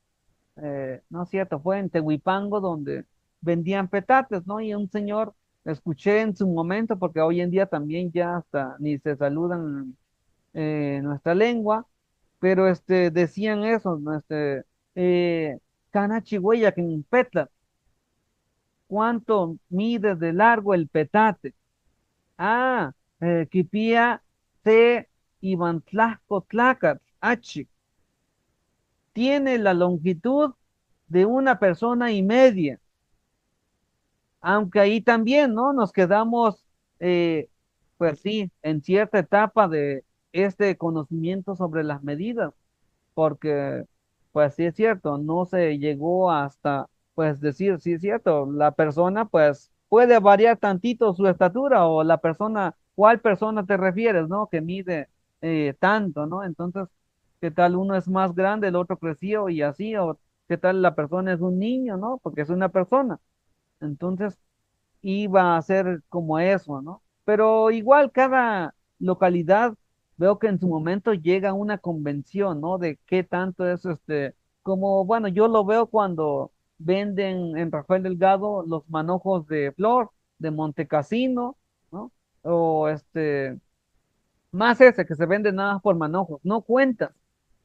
no es cierto, fue en Tehuipango donde vendían petates, ¿no? Y un señor, escuché en su momento, porque hoy en día también ya hasta ni se saludan en nuestra lengua, pero decían eso, ¿no? Cana chigüeya que un peta, ¿cuánto mide de largo el petate? Ah, kipia te ibantlasco tlacat, achi, tiene la longitud de una persona y media. Aunque ahí también, ¿no? Nos quedamos, pues sí, en cierta etapa de este conocimiento sobre las medidas, porque, pues sí es cierto, no se llegó hasta, pues decir, sí es cierto, la persona, pues puede variar tantito su estatura o la persona, ¿cuál persona te refieres, ¿no? Que mide tanto, ¿no? Entonces, ¿qué tal uno es más grande, el otro creció y así? ¿O qué tal la persona es un niño, ¿no? Porque es una persona. Entonces, iba a ser como eso, ¿no? Pero igual cada localidad veo que en su momento llega a una convención, ¿no? De qué tanto es como, bueno, yo lo veo cuando venden en Rafael Delgado los manojos de flor, de Montecassino, ¿no? O más ese que se vende nada más por manojos, no cuentas,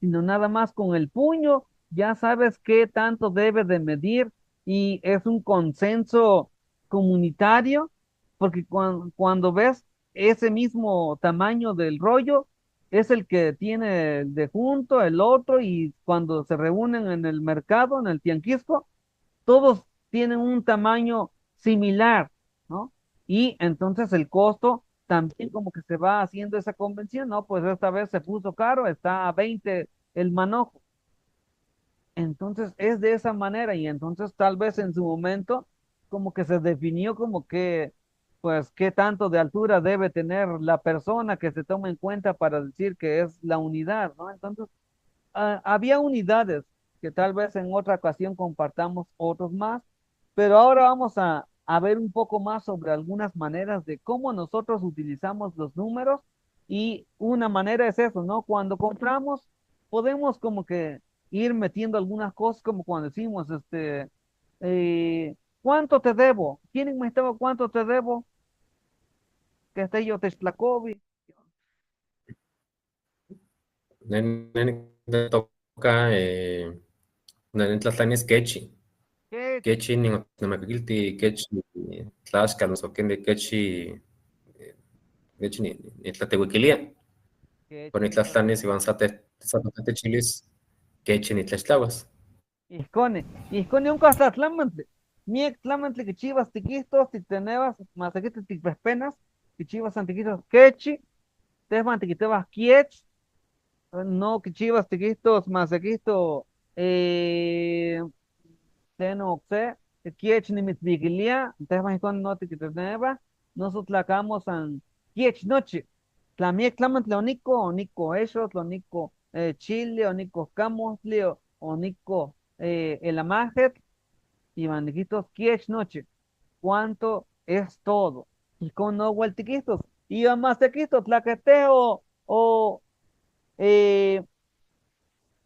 sino nada más con el puño, ya sabes qué tanto debes de medir y es un consenso comunitario, porque cuando ves ese mismo tamaño del rollo, es el que tiene el de junto, el otro, y cuando se reúnen en el mercado, en el tianquisco, todos tienen un tamaño similar, ¿no? Y entonces el costo también como que se va haciendo esa convención, ¿no? Pues esta vez se puso caro, está a 20 el manojo. Entonces es de esa manera y entonces tal vez en su momento como que se definió como que, pues, qué tanto de altura debe tener la persona que se toma en cuenta para decir que es la unidad, ¿no? Entonces, había unidades que tal vez en otra ocasión compartamos otros más, pero ahora vamos a a ver un poco más sobre algunas maneras de cómo nosotros utilizamos los números. Y una manera es eso, ¿no? Cuando compramos, podemos como que ir metiendo algunas cosas, como cuando decimos, ¿cuánto te debo? ¿Quién me estaba cuánto te debo? Que esté yo te explacovi. Nene toca nene tlatlani sketchy. ¿Qué? Kechi nimakakilti kechi tlaxkal noso ken de kechi kechi nitlatehuikilia. ¿Qué Con nitlatlanis iban sate chilis kechi nitlaxtlahuas. Iscone un hasta tlamantli. Miek tlamantli que chivas tiquistos, si tenebas, más aquí te penas, que chivas antiquistos quechi, te tiquitebas quiech, no que chivas tiquistos, más aquí esto, teno oxe, quiech ni mitvigilia, te con no tiquiteneba, nosotros tlacamos an quiech noche. Tlamiek tlamantli onico ellos, onico chile, onico camosli, onico el amajet, y bandiquitos, ¿qué noche? ¿Cuánto es todo? Y con no vueltiquitos. Y más sequitos, tlaqueteo o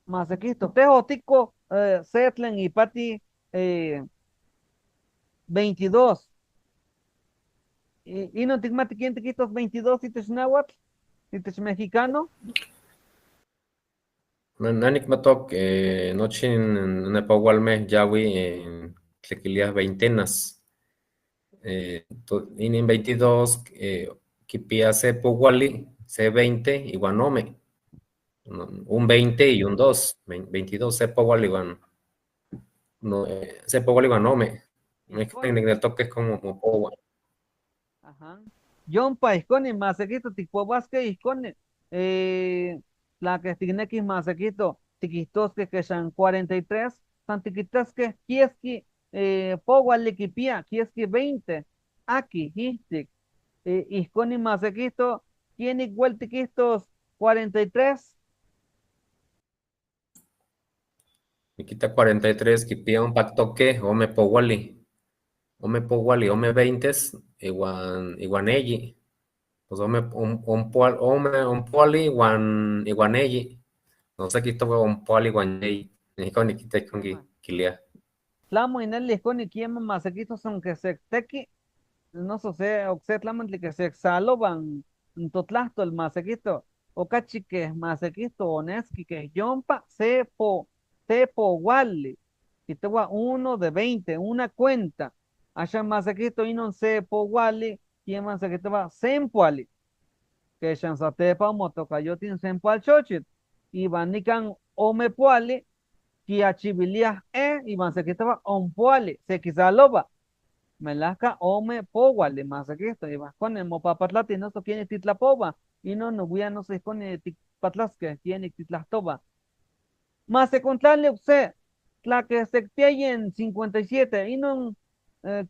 más sequitos. Tejo tico, setlen y pati 22. Y no tigmati quién tiquitos 22 y te náhuatl, y te mexicano. Nanik matok nochin nepawalme yawi tlequilias veintenas. Inin 22 kipia se powali, se 20 igual nome. Un 20 y un 2. 22 se powali igual. No, se powali igual nome. Me Iscone. el toque es como powal. Ajá. Yompa, iscone, masequito, ticuabasque, iscone. La que tinequis masequito, tiquistosque, que son 43, santiquitasque, quieski, powaliquipia, quieski 20, aquí, histic, iscone, masequito, tiene igual tiquistos 43, Me quita 43 kipia un pactoque, ome powali. Ome 20 igual elli. Pues un puali igual elli. No sé quito un puali igual elli. Ni con ni quita con tema. kilia. Tlamo inel iscone, quiema masequitos, aunque se tequi, no sé, oxetlamantli que se exhaloban, totlahto el masequito, o cachique masequito, oneski que yompa, sepo wali, y te va uno de 20 una cuenta, allá masequito y no sepo wali, y masequito va sempuali, que chanzatepa motocayotin sempual chochit, y vanican omepuali, que achibilias y masequito va ompuali, se quizaloba. Melaka ome powale más aquí esto y vas con el mopapatlati no so tiene titlapoba y no voy a no se pone patlasque tiene titlastoba más se contarle usted la que se tiene en 57 y no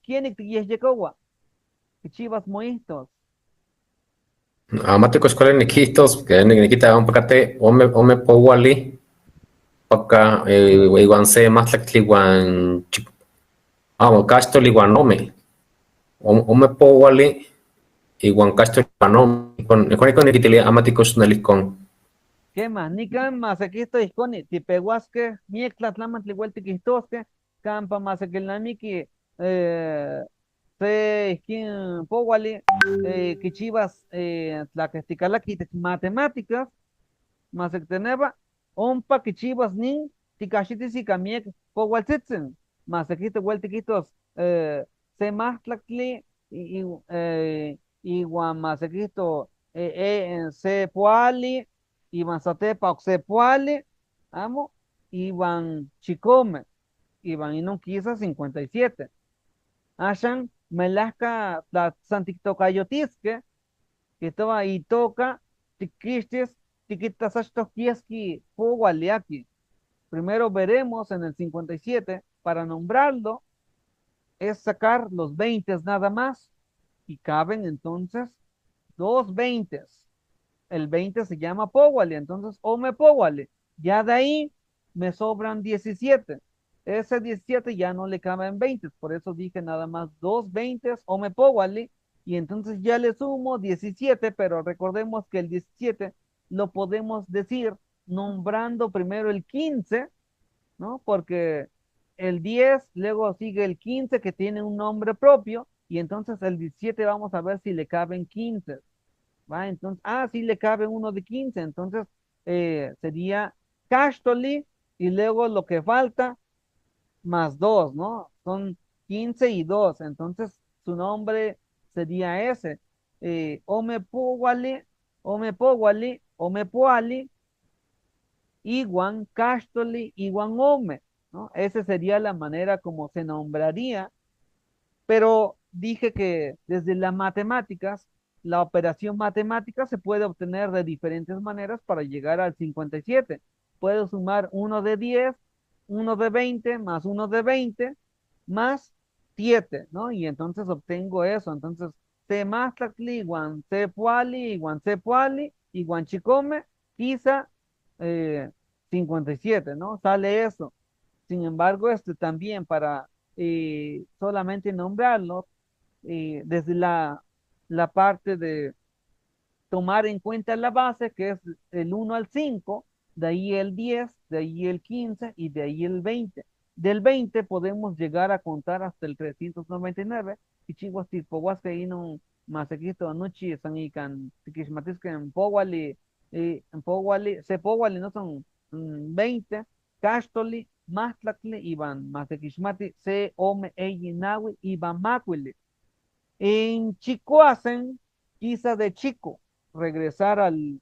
quién y es yecowa que chivas moistos Amate escuela ni quistos, que ni quita un pacate, ome powali. Paca, igual se más igual castol igual nome. Ome powali. Igual castol igual nome. Con equitilia amaticos nalicon. qué más ni can más aquí estoy con tipehuasque mi tlatlaman igual tiquistosque campa más que la miki se skin powali que chivas la que esticala que matemáticas más que teneba ompa que chivas nin tikashiti si kamiek powal sitzen más aquí te vuelta quitos se más tlactli igual más aquí esto se poali iban satepa se poali amo iban chicome iban y no quizás 57 Ashan Melaska la Santiktokayotisque, que estaba ahí toca, tiquistes, tiquitas estos kieski aquí. Primero veremos en el 57, para nombrarlo, es sacar los 20 nada más, y caben entonces dos 20. El 20 se llama Powali, entonces Ome Powali. Ya de ahí me sobran 17. ese 17 ya no le caben 20, por eso dije nada más dos 20 o me póguale, y entonces ya le sumo 17, pero recordemos que el 17 lo podemos decir nombrando primero el 15, ¿no? Porque el 10 luego sigue el 15 que tiene un nombre propio, y entonces el 17 vamos a ver si le caben 15. ¿Va? Entonces, sí le cabe uno de 15, entonces sería Castoli y luego lo que falta más 2, ¿no? Son 15 y 2, entonces su nombre sería ese. Omepuali, Omepoguali, Omepuali, Iguan Castoli, Iguan Ome, ¿no? Esa sería la manera como se nombraría, pero dije que desde las matemáticas, la operación matemática se puede obtener de diferentes maneras para llegar al 57. Puedo sumar uno de 10, uno de 20, más uno de 20, más 7, ¿no? Y entonces obtengo eso. Entonces, C más tlactli, igual C puali, igual C puali, igual chicome, quizá eh, 57, ¿no? Sale eso. Sin embargo, también para solamente nombrarlos, desde la parte de tomar en cuenta la base, que es el 1 al 5, de ahí el 10, de ahí el 15 y de ahí el 20. Del 20 podemos llegar a contar hasta el 399, y chicos, tipo, huasca y no más aquí todo noche, son y can, que en Powali, se Powali no son 20, Castoli, Mastlacli, Iban, Mazekishmati, se Ome, Eyi, Nawi, Iban, Macuili. En Chicoacen, quizá de chico, regresar al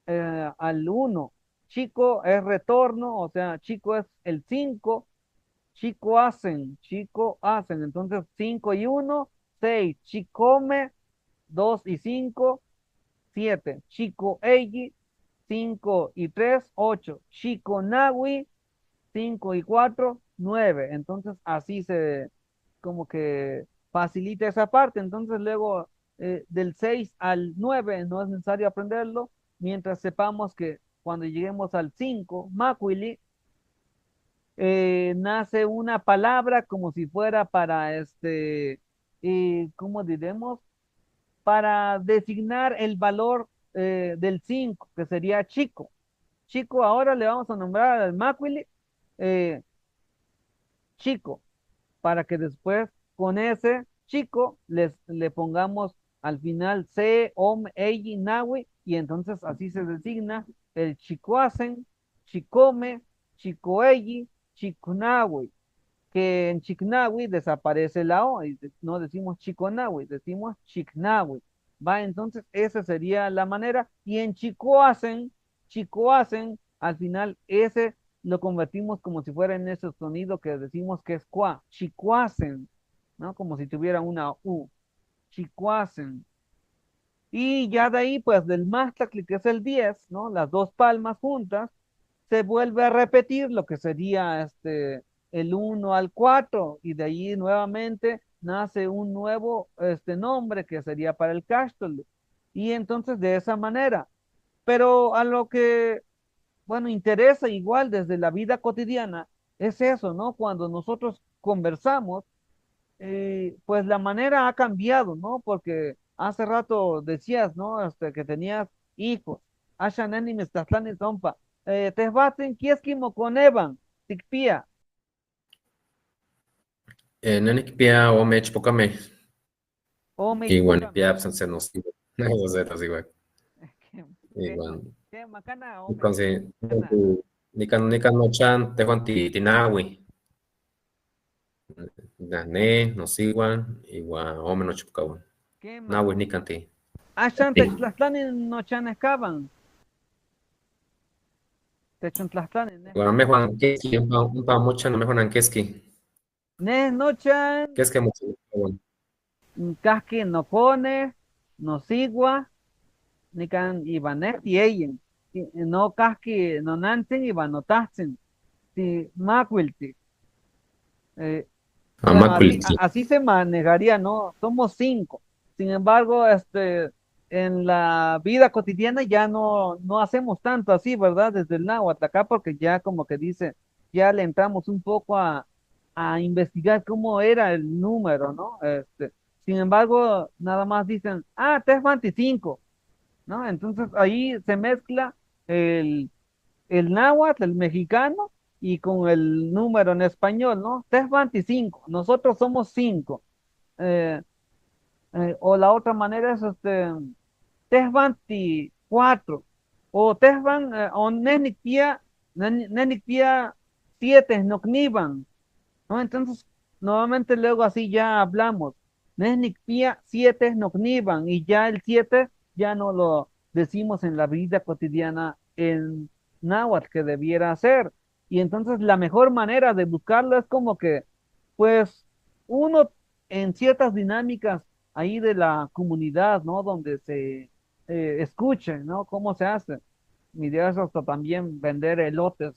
1. Chico es retorno, o sea, chico es el 5. Chico hacen. Entonces, 5 y 1, 6. Chicome, 2 y 5, 7. Chico Eiji, 5 y 3, 8. Chico Nawi, 5 y 4, 9. Entonces, así se como que facilita esa parte. Entonces, luego del 6 al 9 no es necesario aprenderlo, mientras sepamos que cuando lleguemos al 5, Macuili, nace una palabra como si fuera para ¿cómo diremos? Para designar el valor del 5, que sería chico. Chico, ahora le vamos a nombrar al Macuili eh, chico, para que después con ese chico le pongamos al final C, OM, EI, NAWI, y entonces así se designa el chicoacen, chicome, chicoeyi, chiconawi, que en chicnawi desaparece la O y no decimos chiconawi, decimos chicnawi. Va, entonces esa sería la manera. Y en chicoacen, al final ese lo convertimos como si fuera en ese sonido que decimos que es cuá, chicoacen, ¿no? Como si tuviera una U, chicoacen. Y ya de ahí, pues del mástacli, que es el 10, ¿no? Las dos palmas juntas, se vuelve a repetir lo que sería el 1 al 4, y de ahí nuevamente nace un nuevo nombre que sería para el castle. Y entonces de esa manera. Pero a lo que, bueno, interesa igual desde la vida cotidiana, es eso, ¿no? Cuando nosotros conversamos, pues la manera ha cambiado, ¿no? Porque hace rato decías, ¿no? Que tenías hijos. Ashanani Mestatlani Zompa. Tesbaten Kieskimo con Evan, Tikpia. Nanik pia o mech pokame. O me Igual equivocame. pia absen nos. Eso zetas igual. ¿Qué, Igual. qué macana o me Entonces, macana? nikan no chan te juan tinawi. Ne nos igual igual o menos chupkawan. ¿Qué ma? Nawi nikan ti. Ashan Sí. Techtlastani no chanescaban. Techontlastani, Igual me juan keski un pa mucha no me juan keski. ne no chan, Keski mucho. casque no cone, no sigua, ni can ibanez y ellen. No casque no nanten y no tasten. Si macuilti. Eh, bueno, Amakulti. así se manejaría, ¿no? Somos 5. Sin embargo, en la vida cotidiana ya no hacemos tanto así, ¿verdad? Desde el náhuatl acá, porque ya como que dice, ya le entramos un poco a investigar cómo era el número, ¿no? Sin embargo, nada más dicen, ah, 325, ¿no? Entonces ahí se mezcla el, el náhuatl, el mexicano, y con el número en español, ¿no? 325, nosotros somos 5. Eh, o la otra manera es Tesban 4 o Tesban o Nenikpia 7 Nokniban, ¿no? Entonces, nuevamente luego así ya hablamos. Nenikpia 7 Nokniban y ya el 7 ya no lo decimos en la vida cotidiana en náhuatl que debiera ser. Y entonces la mejor manera de buscarlo es como que, pues, uno en ciertas dinámicas ahí de la comunidad, ¿no? Donde se escuche, ¿no? Cómo se hace. Mi idea es hasta también vender elotes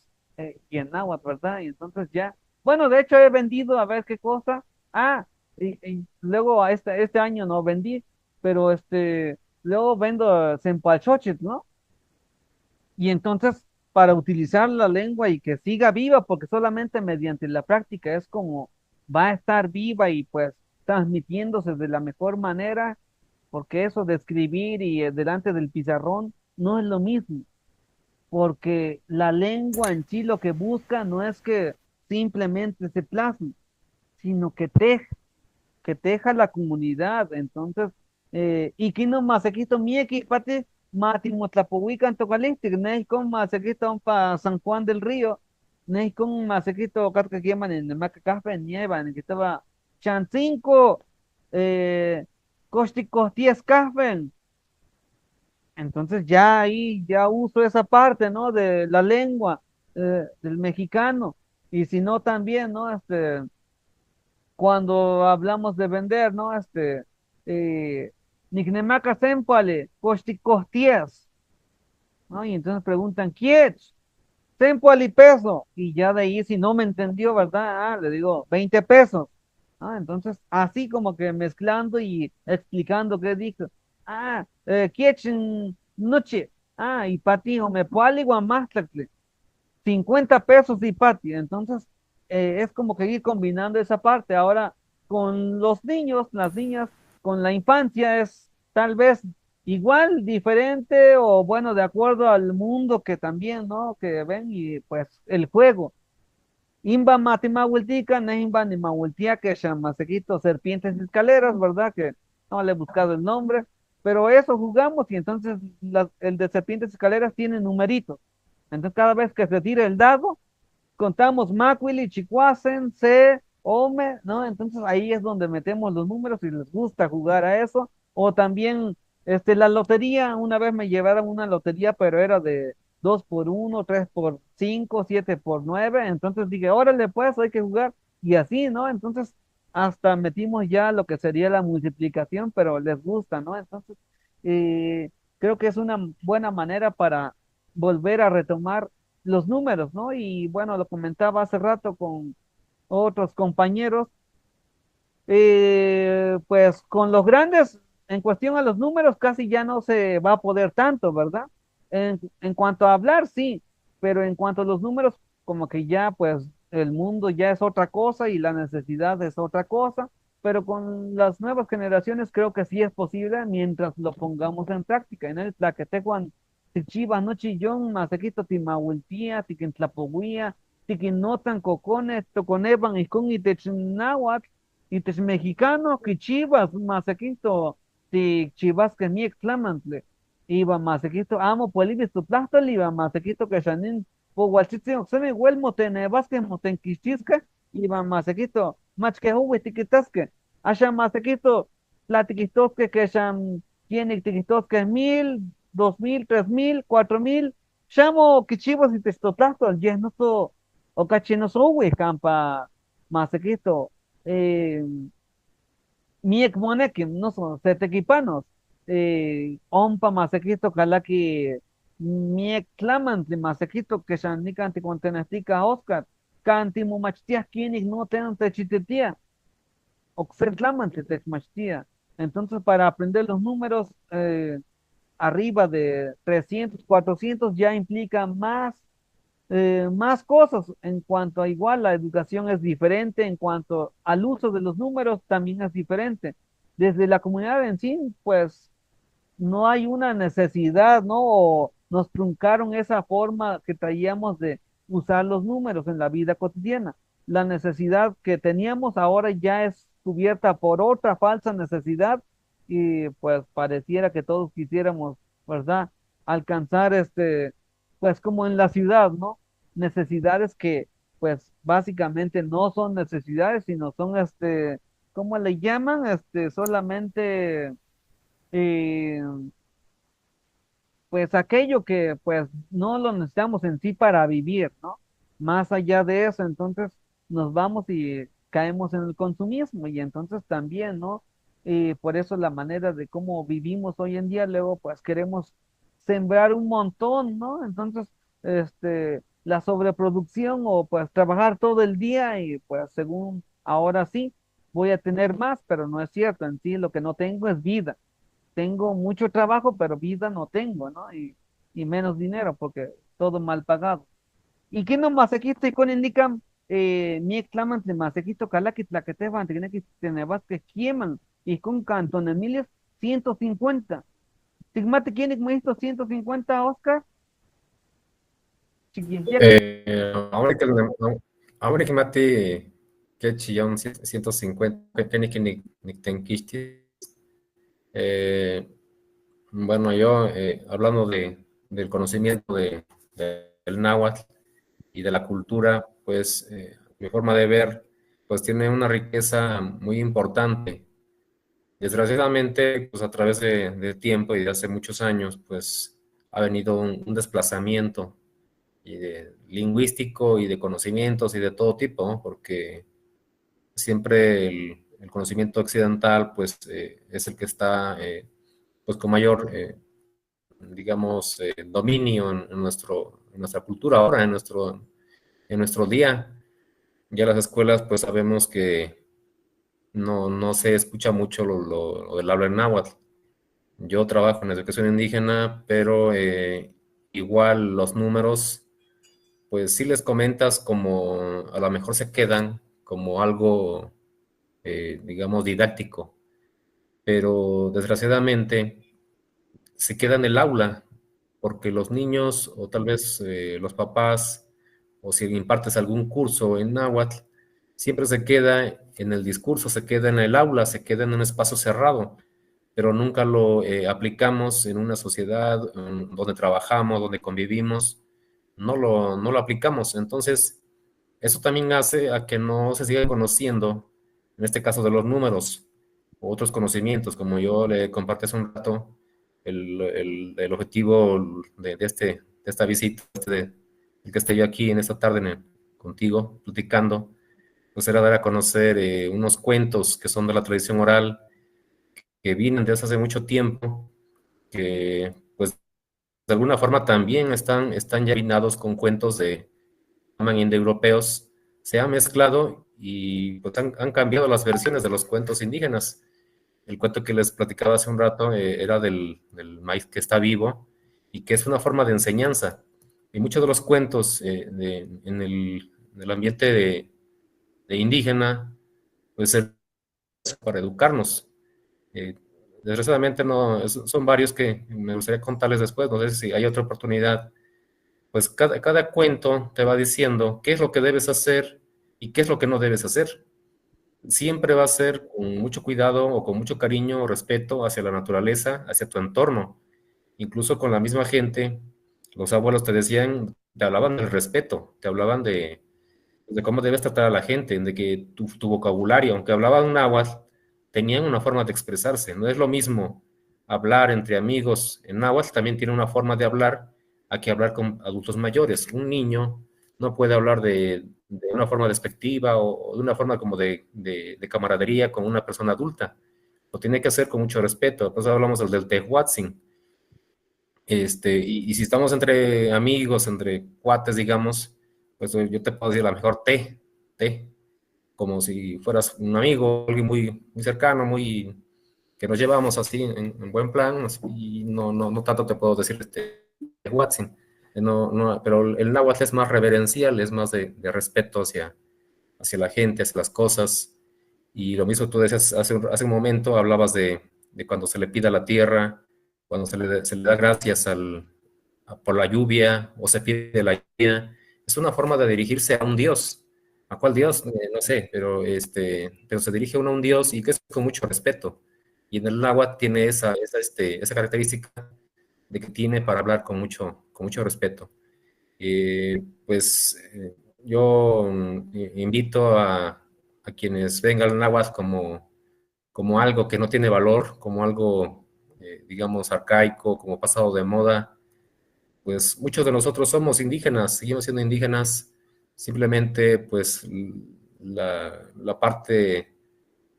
y en náhuatl, ¿verdad? Y entonces ya, bueno, de hecho he vendido a ver qué cosa. Ah, y luego a este año no vendí, pero luego vendo Cempalchochitl, ¿no? Y entonces, para utilizar la lengua y que siga viva, porque solamente mediante la práctica es como va a estar viva y pues transmitiéndose de la mejor manera, porque eso de escribir y delante del pizarrón no es lo mismo, porque la lengua en sí lo que busca no es que simplemente se plasme, sino que teja la comunidad. Entonces, y que no más aquí mieki pati mati motlapohuican tocalistic, ne con más aquí pa San Juan del Río, ne con más aquí que llaman en el Macacafé nieva, en que estaba chancinco, costicostías café. Entonces ya ahí ya uso esa parte, ¿no? De la lengua del mexicano. Y si no también, ¿no? Cuando hablamos de vender, ¿no? Eh, Nicnemaca Sempale, Costías, ¿no? Y entonces preguntan, ¿quién? Sempale y peso. Y ya de ahí, si no me entendió, ¿verdad? Ah, le digo, 20 pesos. Ah, entonces, así como que mezclando y explicando qué dijo. Ah, ¿quién noche? Ah, y pati, me puali guamastlacle. 50 pesos y pati. Entonces, es como que ir combinando esa parte. Ahora, con los niños, las niñas, con la infancia es tal vez igual, diferente o bueno, de acuerdo al mundo que también, ¿no? Que ven y pues el juego. Imba mati mahuiltica, ne imba ni mahuiltia que chamasequito, serpientes y escaleras, ¿verdad? Que no le he buscado el nombre, pero eso jugamos y entonces el de serpientes y escaleras tiene numeritos. Entonces cada vez que se tira el dado, contamos Macuili, Chicuacen, C, Ome, ¿no? Entonces ahí es donde metemos los números y les gusta jugar a eso. O también la lotería, una vez me llevaron una lotería, pero era de 2 por 1, 3 por 5, 7 por 9. Entonces dije, órale, pues hay que jugar. Y así, ¿no? Entonces hasta metimos ya lo que sería la multiplicación, pero les gusta, ¿no? Entonces creo que es una buena manera para volver a retomar los números, ¿no? Y bueno, lo comentaba hace rato con otros compañeros, pues con los grandes, en cuestión a los números, casi ya no se va a poder tanto, ¿verdad? En cuanto a hablar, sí, pero en cuanto a los números, como que ya, pues el mundo ya es otra cosa y la necesidad es otra cosa, pero con las nuevas generaciones creo que sí es posible mientras lo pongamos en práctica. En el Tlaquetecuan, Tichiba, no chillón, masequito timahuiltía, tiquintlapohuía, tiquinotan cocones, toconeban y con itechnáhuatl, y tes mexicano que chivas, masequito, ti chivas que ni exclamantle, iba masequito, amo puelibis tu plastol, iba masequito que shanin, po gualchitzin oxeme huelmo tenebasque motenquichisque, iba masequito, mach que huwe tiquitasque, asha masequito, platiquistosque que shan, tiene tiquistosque 1000, 2000, 3000, 4000, chamo que chivas y testoplastol, yes no so, o cachinos huwe campa, masequito, eh, miek monekim, no son setequipanos, ompa masequito calaki miek tlamantli masequito que xanicanti contenestica Oscar, canti mumachtia quienes no tengan techititia, oxer tlamantli techmachtia. Entonces, para aprender los números arriba de 300 400 ya implica más más cosas en cuanto a igual, la educación es diferente, en cuanto al uso de los números también es diferente. Desde la comunidad en sí, pues no hay una necesidad, ¿no? O nos truncaron esa forma que traíamos de usar los números en la vida cotidiana. La necesidad que teníamos ahora ya es cubierta por otra falsa necesidad y pues pareciera que todos quisiéramos, ¿verdad? Alcanzar pues como en la ciudad, ¿no? Necesidades que pues básicamente no son necesidades, sino son ¿cómo le llaman? Solamente eh, pues aquello que pues no lo necesitamos en sí para vivir, ¿no? Más allá de eso, entonces nos vamos y caemos en el consumismo y entonces también, ¿no? Y por eso la manera de cómo vivimos hoy en día, luego pues queremos sembrar un montón, ¿no? Entonces, la sobreproducción o pues trabajar todo el día y pues según ahora sí, voy a tener más, pero no es cierto, en sí lo que no tengo es vida. Tengo mucho trabajo, pero vida no tengo, ¿no? Y menos dinero porque todo mal pagado. ¿Y qué no masequito con indicam? Mi exclaman de masequito calaki tlaqueteban, tiene que tener que quieman y con Cantón Emilio 150. Tigmate quién me hizo 150, Oscar. Chiquinjeca. Ahora que, ahora que mate que chillón 150, que ni tenquisti. Eh, bueno, yo hablando del conocimiento del náhuatl y de la cultura, pues mi forma de ver, pues tiene una riqueza muy importante. Desgraciadamente, pues a través de tiempo y de hace muchos años, pues ha venido un desplazamiento lingüístico y de conocimientos y de todo tipo, ¿no? Porque siempre el conocimiento occidental, pues es el que está, pues con mayor, digamos, dominio en nuestra cultura ahora, en nuestro día. Ya las escuelas, pues sabemos que no se escucha mucho lo del habla en náhuatl. Yo trabajo en educación indígena, pero igual los números, pues sí les comentas como a lo mejor se quedan como algo, digamos, didáctico, pero desgraciadamente se queda en el aula porque los niños o tal vez los papás o si impartes algún curso en náhuatl, siempre se queda en el discurso, se queda en el aula, se queda en un espacio cerrado, pero nunca lo aplicamos en una sociedad donde trabajamos, donde convivimos, no lo aplicamos. Entonces, eso también hace a que no se siga conociendo, en este caso de los números, o otros conocimientos, como yo le compartí hace un rato, el objetivo de esta visita, el que esté yo aquí en esta tarde contigo, platicando, pues era dar a conocer unos cuentos que son de la tradición oral, que vienen desde hace mucho tiempo, que pues de alguna forma también están ya vinados con cuentos llaman indoeuropeos, se ha mezclado y pues, han cambiado las versiones de los cuentos indígenas. El cuento que les platicaba hace un rato era del maíz que está vivo y que es una forma de enseñanza. Y muchos de los cuentos en el ambiente de indígena, pues es para educarnos. Eh, Desgraciadamente no, son varios que me gustaría contarles después, no sé si hay otra oportunidad. Pues cada cuento te va diciendo qué es lo que debes hacer y qué es lo que no debes hacer. Siempre va a ser con mucho cuidado o con mucho cariño o respeto hacia la naturaleza, hacia tu entorno. Incluso con la misma gente, los abuelos te decían, te hablaban del respeto, te hablaban de cómo debes tratar a la gente, de que tu vocabulario, aunque hablaban náhuatl, tenían una forma de expresarse. No es lo mismo hablar entre amigos en náhuatl, también tiene una forma de hablar a que hablar con adultos mayores. Un niño no puede hablar de una forma despectiva o de una forma como de camaradería con una persona adulta. Lo tiene que hacer con mucho respeto. Después hablamos del tehuatzin. Y si estamos entre amigos, entre cuates, digamos, pues yo te puedo decir a lo mejor te, como si fueras un amigo, alguien muy cercano, que nos llevamos así en buen plan, y no tanto te puedo decir Watson. Pero el náhuatl es más reverencial, es más de respeto hacia la gente, hacia las cosas. Y lo mismo tú decías hace un momento, hablabas de cuando se le pide a la tierra, cuando se le da gracias por la lluvia o se pide la lluvia. Es una forma de dirigirse a un Dios. ¿A cuál Dios? No sé, pero se dirige uno a un Dios y que es con mucho respeto. Y en el náhuatl tiene esa característica de que tiene para hablar con mucho respeto. Pues yo invito a quienes vengan al náhuatl como algo que no tiene valor, como algo, digamos, arcaico, como pasado de moda. Pues muchos de nosotros somos indígenas, seguimos siendo indígenas, simplemente pues la parte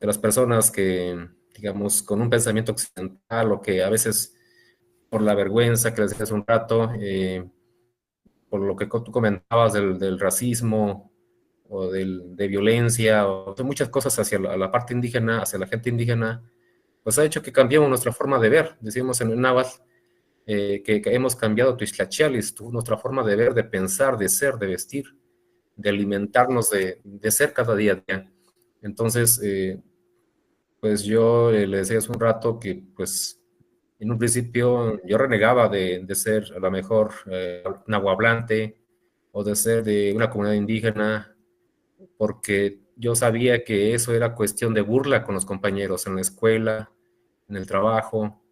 de las personas que, digamos, con un pensamiento occidental o que a veces por la vergüenza que les decía hace un rato, por lo que tú comentabas del racismo o de violencia o de muchas cosas hacia la parte indígena, hacia la gente indígena, pues ha hecho que cambiemos nuestra forma de ver. Decimos en el náhuatl que hemos cambiado Tuixtlachialis, nuestra forma de ver, de pensar, de ser, de vestir, de alimentarnos, de ser cada día. Entonces, pues yo le decía hace un rato que pues en un principio yo renegaba de ser a lo mejor nahuablante o de ser de una comunidad indígena, porque yo sabía que eso era cuestión de burla con los compañeros en la escuela, en el trabajo,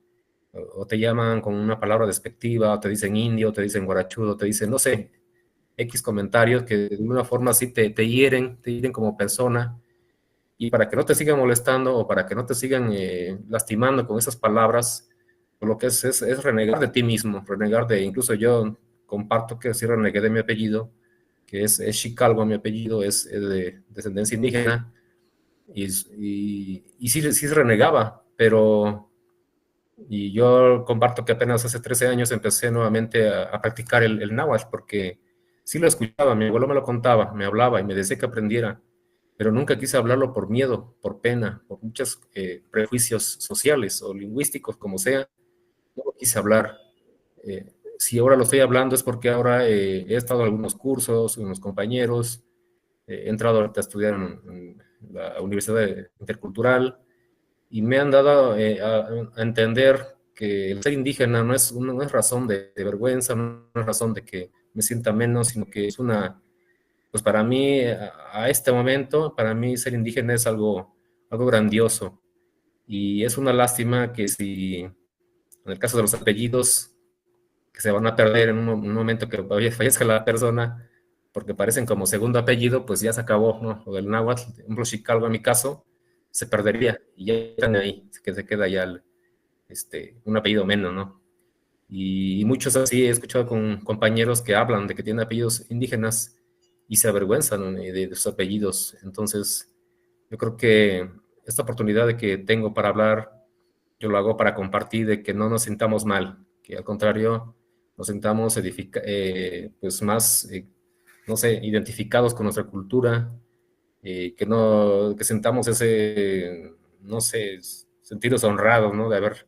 o te llaman con una palabra despectiva, o te dicen indio, o te dicen guarachudo, te dicen, no sé, X comentarios que de alguna forma sí te hieren como persona, y para que no te sigan molestando o para que no te sigan lastimando con esas palabras, lo que es renegar de ti mismo, renegar incluso yo comparto que sí renegué de mi apellido, que es Chicalgo mi apellido, es de descendencia indígena, y sí renegaba, y yo comparto que apenas hace 13 años empecé nuevamente a practicar el náhuatl, porque sí lo escuchaba, mi abuelo me lo contaba, me hablaba y me decía que aprendiera, pero nunca quise hablarlo por miedo, por pena, por muchos prejuicios sociales o lingüísticos, como sea, no lo quise hablar. Si ahora lo estoy hablando es porque ahora he estado en algunos cursos, con unos compañeros, he entrado ahorita a estudiar en la Universidad Intercultural y me han dado a entender que el ser indígena no es razón de vergüenza, no es razón de que me sienta menos, sino que es pues para mí, a este momento, para mí ser indígena es algo grandioso. Y es una lástima que si, en el caso de los apellidos, que se van a perder en un momento que fallezca la persona, porque parecen como segundo apellido, pues ya se acabó, ¿no? O del náhuatl, por ejemplo, Xicalgo en mi caso, se perdería y ya están ahí, que se queda ya un apellido menos, ¿no? Y muchos así he escuchado con compañeros que hablan de que tienen apellidos indígenas y se avergüenzan, ¿no?, de sus apellidos. Entonces, yo creo que esta oportunidad de que tengo para hablar, yo lo hago para compartir, de que no nos sintamos mal, que al contrario, nos sintamos pues más, no sé, identificados con nuestra cultura, que sintamos ese, no sé, sentirnos honrados, ¿no? De haber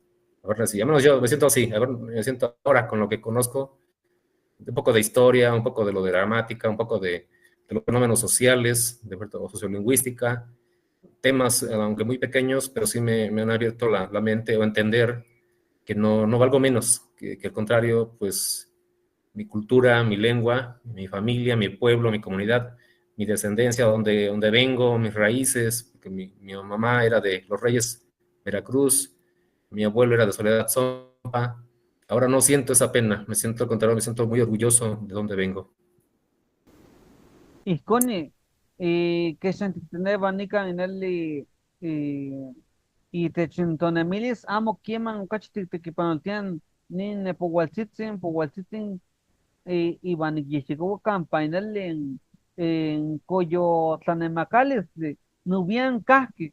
nacido. Al menos yo me siento así, me siento ahora con lo que conozco, un poco de historia, un poco de lo de gramática, un poco de los fenómenos sociales, o sociolingüística, temas, aunque muy pequeños, pero sí me han abierto la mente o entender que no valgo menos, que al contrario, pues mi cultura, mi lengua, mi familia, mi pueblo, mi comunidad, mi descendencia, donde vengo, mis raíces, porque mi mamá era de Los Reyes, Veracruz, mi abuelo era de Soledad Zompa. Ahora no siento esa pena, me siento al contrario, me siento muy orgulloso de donde vengo. Iskoni, que sentiteneva nika inelli, y techintonemilis amo quieman cachtiktekipanoltian nin powaltzitzin, iban yixikowa campainal en Coyo Tlanemacales, nubian kahki,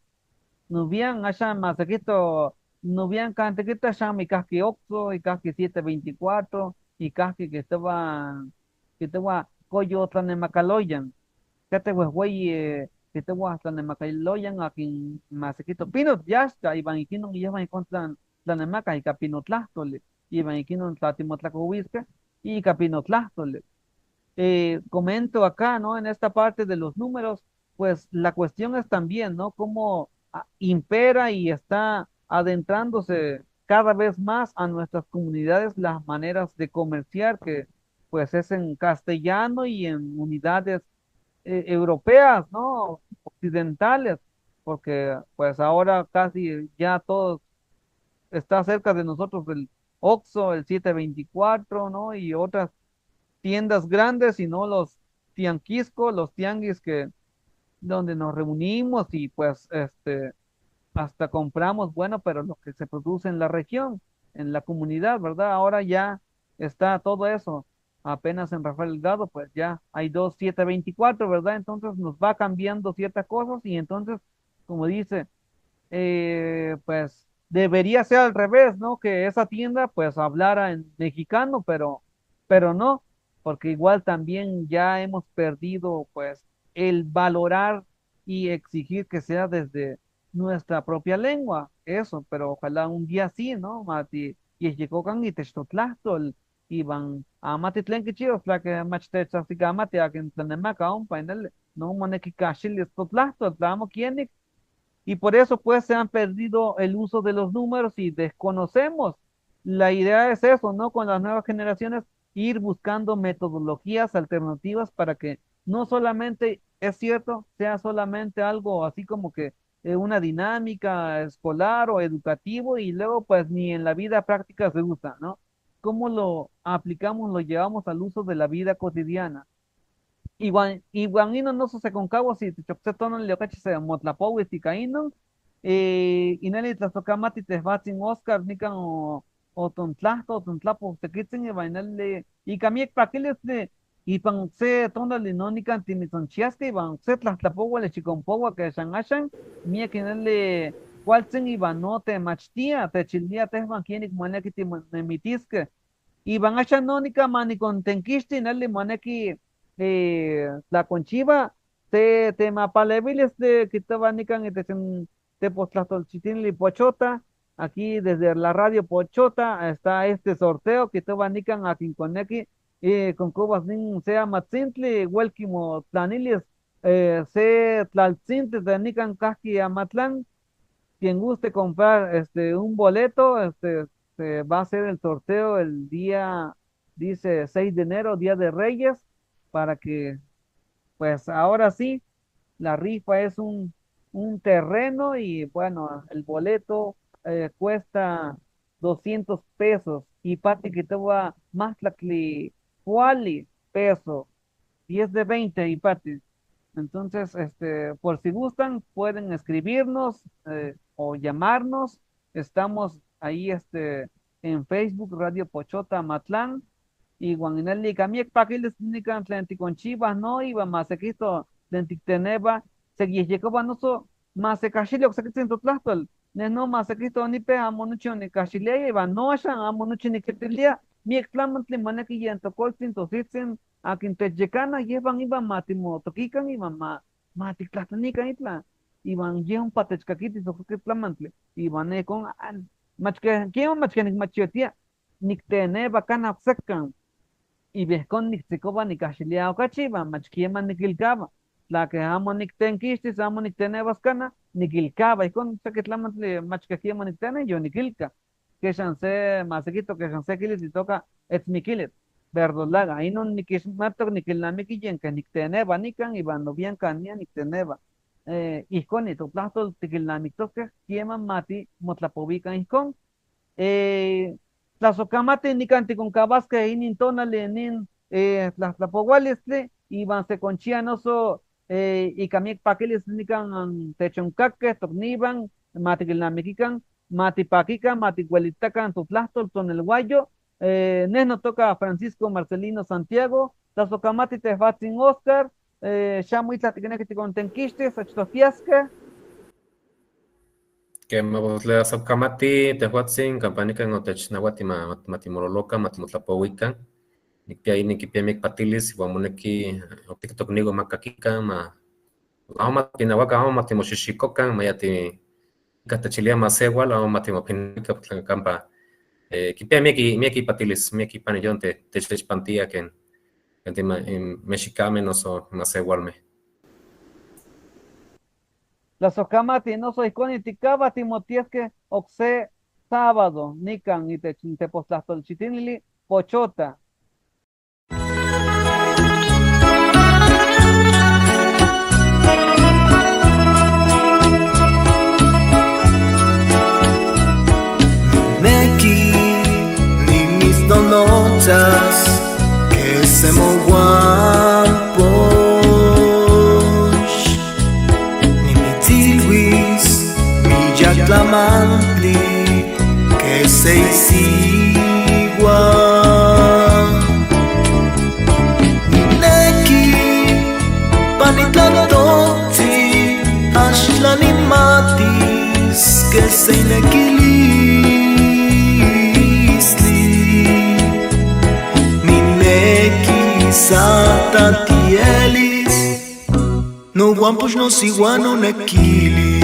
nubian asha masakito, nubian cantequita asha mi kahki oxo, y kahki 724, y kahki que estaba Coyo Tlanemacaloyan, kate huehuey, que te voy hasta Nemacaloyan, aquí masakito, pinot yasta, iban iquinon y llevan contra Tlanemaca y capinotlastole, iban iquinon tlatimotlacobisca, y capinotlástole. Comento acá, ¿no? En esta parte de los números, pues la cuestión es también, ¿no? Cómo impera y está adentrándose cada vez más a nuestras comunidades las maneras de comerciar, que pues es en castellano y en unidades europeas, ¿no? Occidentales, porque pues ahora casi ya todo está cerca de nosotros el Oxxo, el 724, ¿no? Y otras tiendas grandes y no los tianquiscos, los tianguis que donde nos reunimos y pues hasta compramos, bueno, pero lo que se produce en la región, en la comunidad, ¿verdad? Ahora ya está todo eso. Apenas en Rafael Delgado, pues ya hay dos 724, ¿verdad? Entonces nos va cambiando ciertas cosas y entonces, como dice, pues debería ser al revés, ¿no? Que esa tienda pues hablara en mexicano, pero no, porque igual también ya hemos perdido pues el valorar y exigir que sea desde nuestra propia lengua, eso, pero ojalá un día sí, ¿no? Mati, y llegó con y textotlastol, y van a mati tlen que chido, fla que machete chasica mati a que en tlanemaca un painel, no moneki kashil estotlastol, tlamo quienik, y por eso pues se han perdido el uso de los números y desconocemos. La idea es eso, ¿no? Con las nuevas generaciones, ir buscando metodologías alternativas para que no solamente, es cierto, sea solamente algo así como que una dinámica escolar o educativo y luego pues ni en la vida práctica se usa, ¿no? ¿Cómo lo aplicamos, lo llevamos al uso de la vida cotidiana? Igual ino no se concavo si te chocse tono le cachi se motlapowi si caíno ineli tlazocamati te vatzin Oscar nican o tontlasto o tontlapo te quitzen y vainale y camiek paquiles de y pan se tonali no nican timitonchiaste y van se tlapowa le chiconpowa que shangashan mie kinele cualtzen y van no te machtia te childia te van quienik maneki te memitisque y van a chanónica mani con tenquisti nali maneki la conchiva te mapaleviles de que te vanican y te chitin y pochota. Aquí desde la radio Pochota está este sorteo que te vanican a Quinconeki con cubas nin sea matzintli, huelquimo tlanilis, se tlaltzintli te nican casqui a Matlán. Quien guste comprar un boleto, se va a hacer el sorteo el día, dice 6 de enero, Día de Reyes, para que pues ahora sí, la rifa es un terreno y bueno, el boleto cuesta 200 pesos y parte que te va más la que cuali peso y es de 20 y parte. Entonces, por si gustan, pueden escribirnos o llamarnos. Estamos ahí en Facebook, Radio Pochota Matlán y Guanginelli Camiec Paquiles Nican Tlenticonchivas, no iba más equisto Tlenticteneba, seguí Yecoba no so más se cachillo que se tlastol, no más equisto ni pe amonucho ni cachilia iba no ashan amonucho ni quetilia, mi exclamantli maneki y en tocoltin tositzen a quintechecana llevan iban matimo toquican iban mati tlatanican itla, iban llevan patechcaquitis o que flamantli, iban con machke, ¿quién machke ni machiotia? Nicteneba cana secan y ves con Nixicova ni Cachilia o Cachiva, Machquiema ni Quilcaba. La que amo Nictenquistis, amo Nictenebascana, ni Quilcaba, y con Saquitlamatli, Machcaquiema Nictene, yo ni Quilca. Que chance, Masequito, que chance Quilis y toca Etzmiquilit. Verdolaga, ahí no ni Quismato ni Quilnamiquillen, que Nicteneba, Nican, y Bando bien Cania, Nicteneba. Y con tu plato, Tiquilnamictoque, Quiema Mati, Motlapovica, y con tlazocamate nicanti con cabasca y nintona lenin tlapoguales y van se conchían oso y camic paquiles nican techoncaque tocniban matigilnamiquican matipaquican matiguelitacan tutlastol ton el guayo nesno toca Francisco Marcelino Santiago tlazocamati tefatzin Oscar chamuitlatiquenequiti con tenquistes achtofiasque Que me voy a Saucamati, Tehuatzin, Campanica, Notech, Nahuati, Matimoroloca, Matimotlapohuica, Nikia, Nikipia, Patilis, Guamuneki, TikTok, Nigo, Macaquica, Ahoma, Pinahuaca, Ahoma, Matimochichicoca, Mayati, Catachilia, Masegua, Ahoma, Matimopinica, Campa, Kipia mieki patilis, mieki panillon te pantia que en mexicame no so más igualme. La socamati no soy con iticaba timotiesque oxe sábado nican y te postastol chitinili pochota. Neki ni mis donotas que se mo guapos ni mi tilwis mi yaclamantli que se isigua Neki panitlatoti ashlani matis que se inekili Sata tielis no guampos no siguano nequilis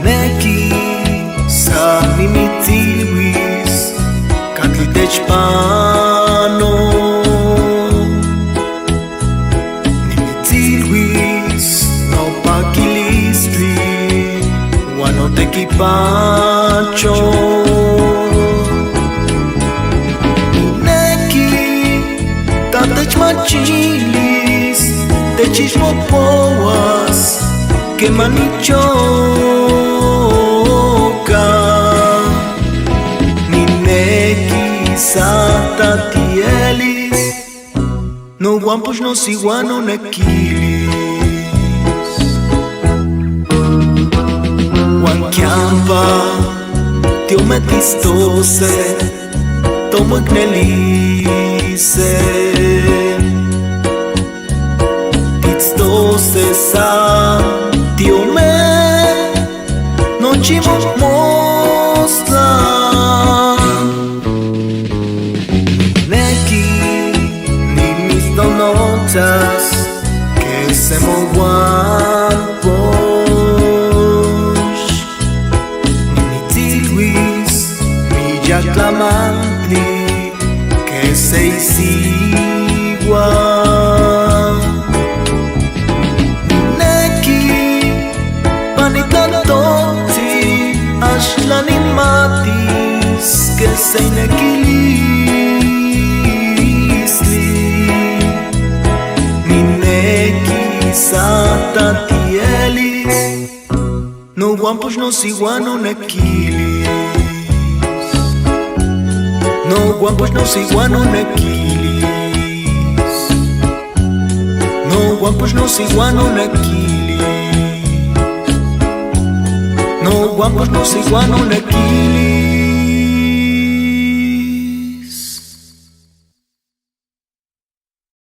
Neki sa mimitilis Catlitech pano Nimitilwis no paquilistli Guano tequipacho Machilis, te chismopoas, que manichoca, ni neki sata tielis, no guampos no siguano nequilis. Guanquiampa, tio metistose, tomo ignelise. Sa tio me no chimo mostra Neki ni mis donotas que se mo guapos ni mi tilwis mi yaclamantli que se isigua Ashlani matis que se inequilisli Ni neki sata tielis No guampos no siguano nequilis No guampos no siguano nequilis No guampos no siguano nequilis No guampos no siguano nequilis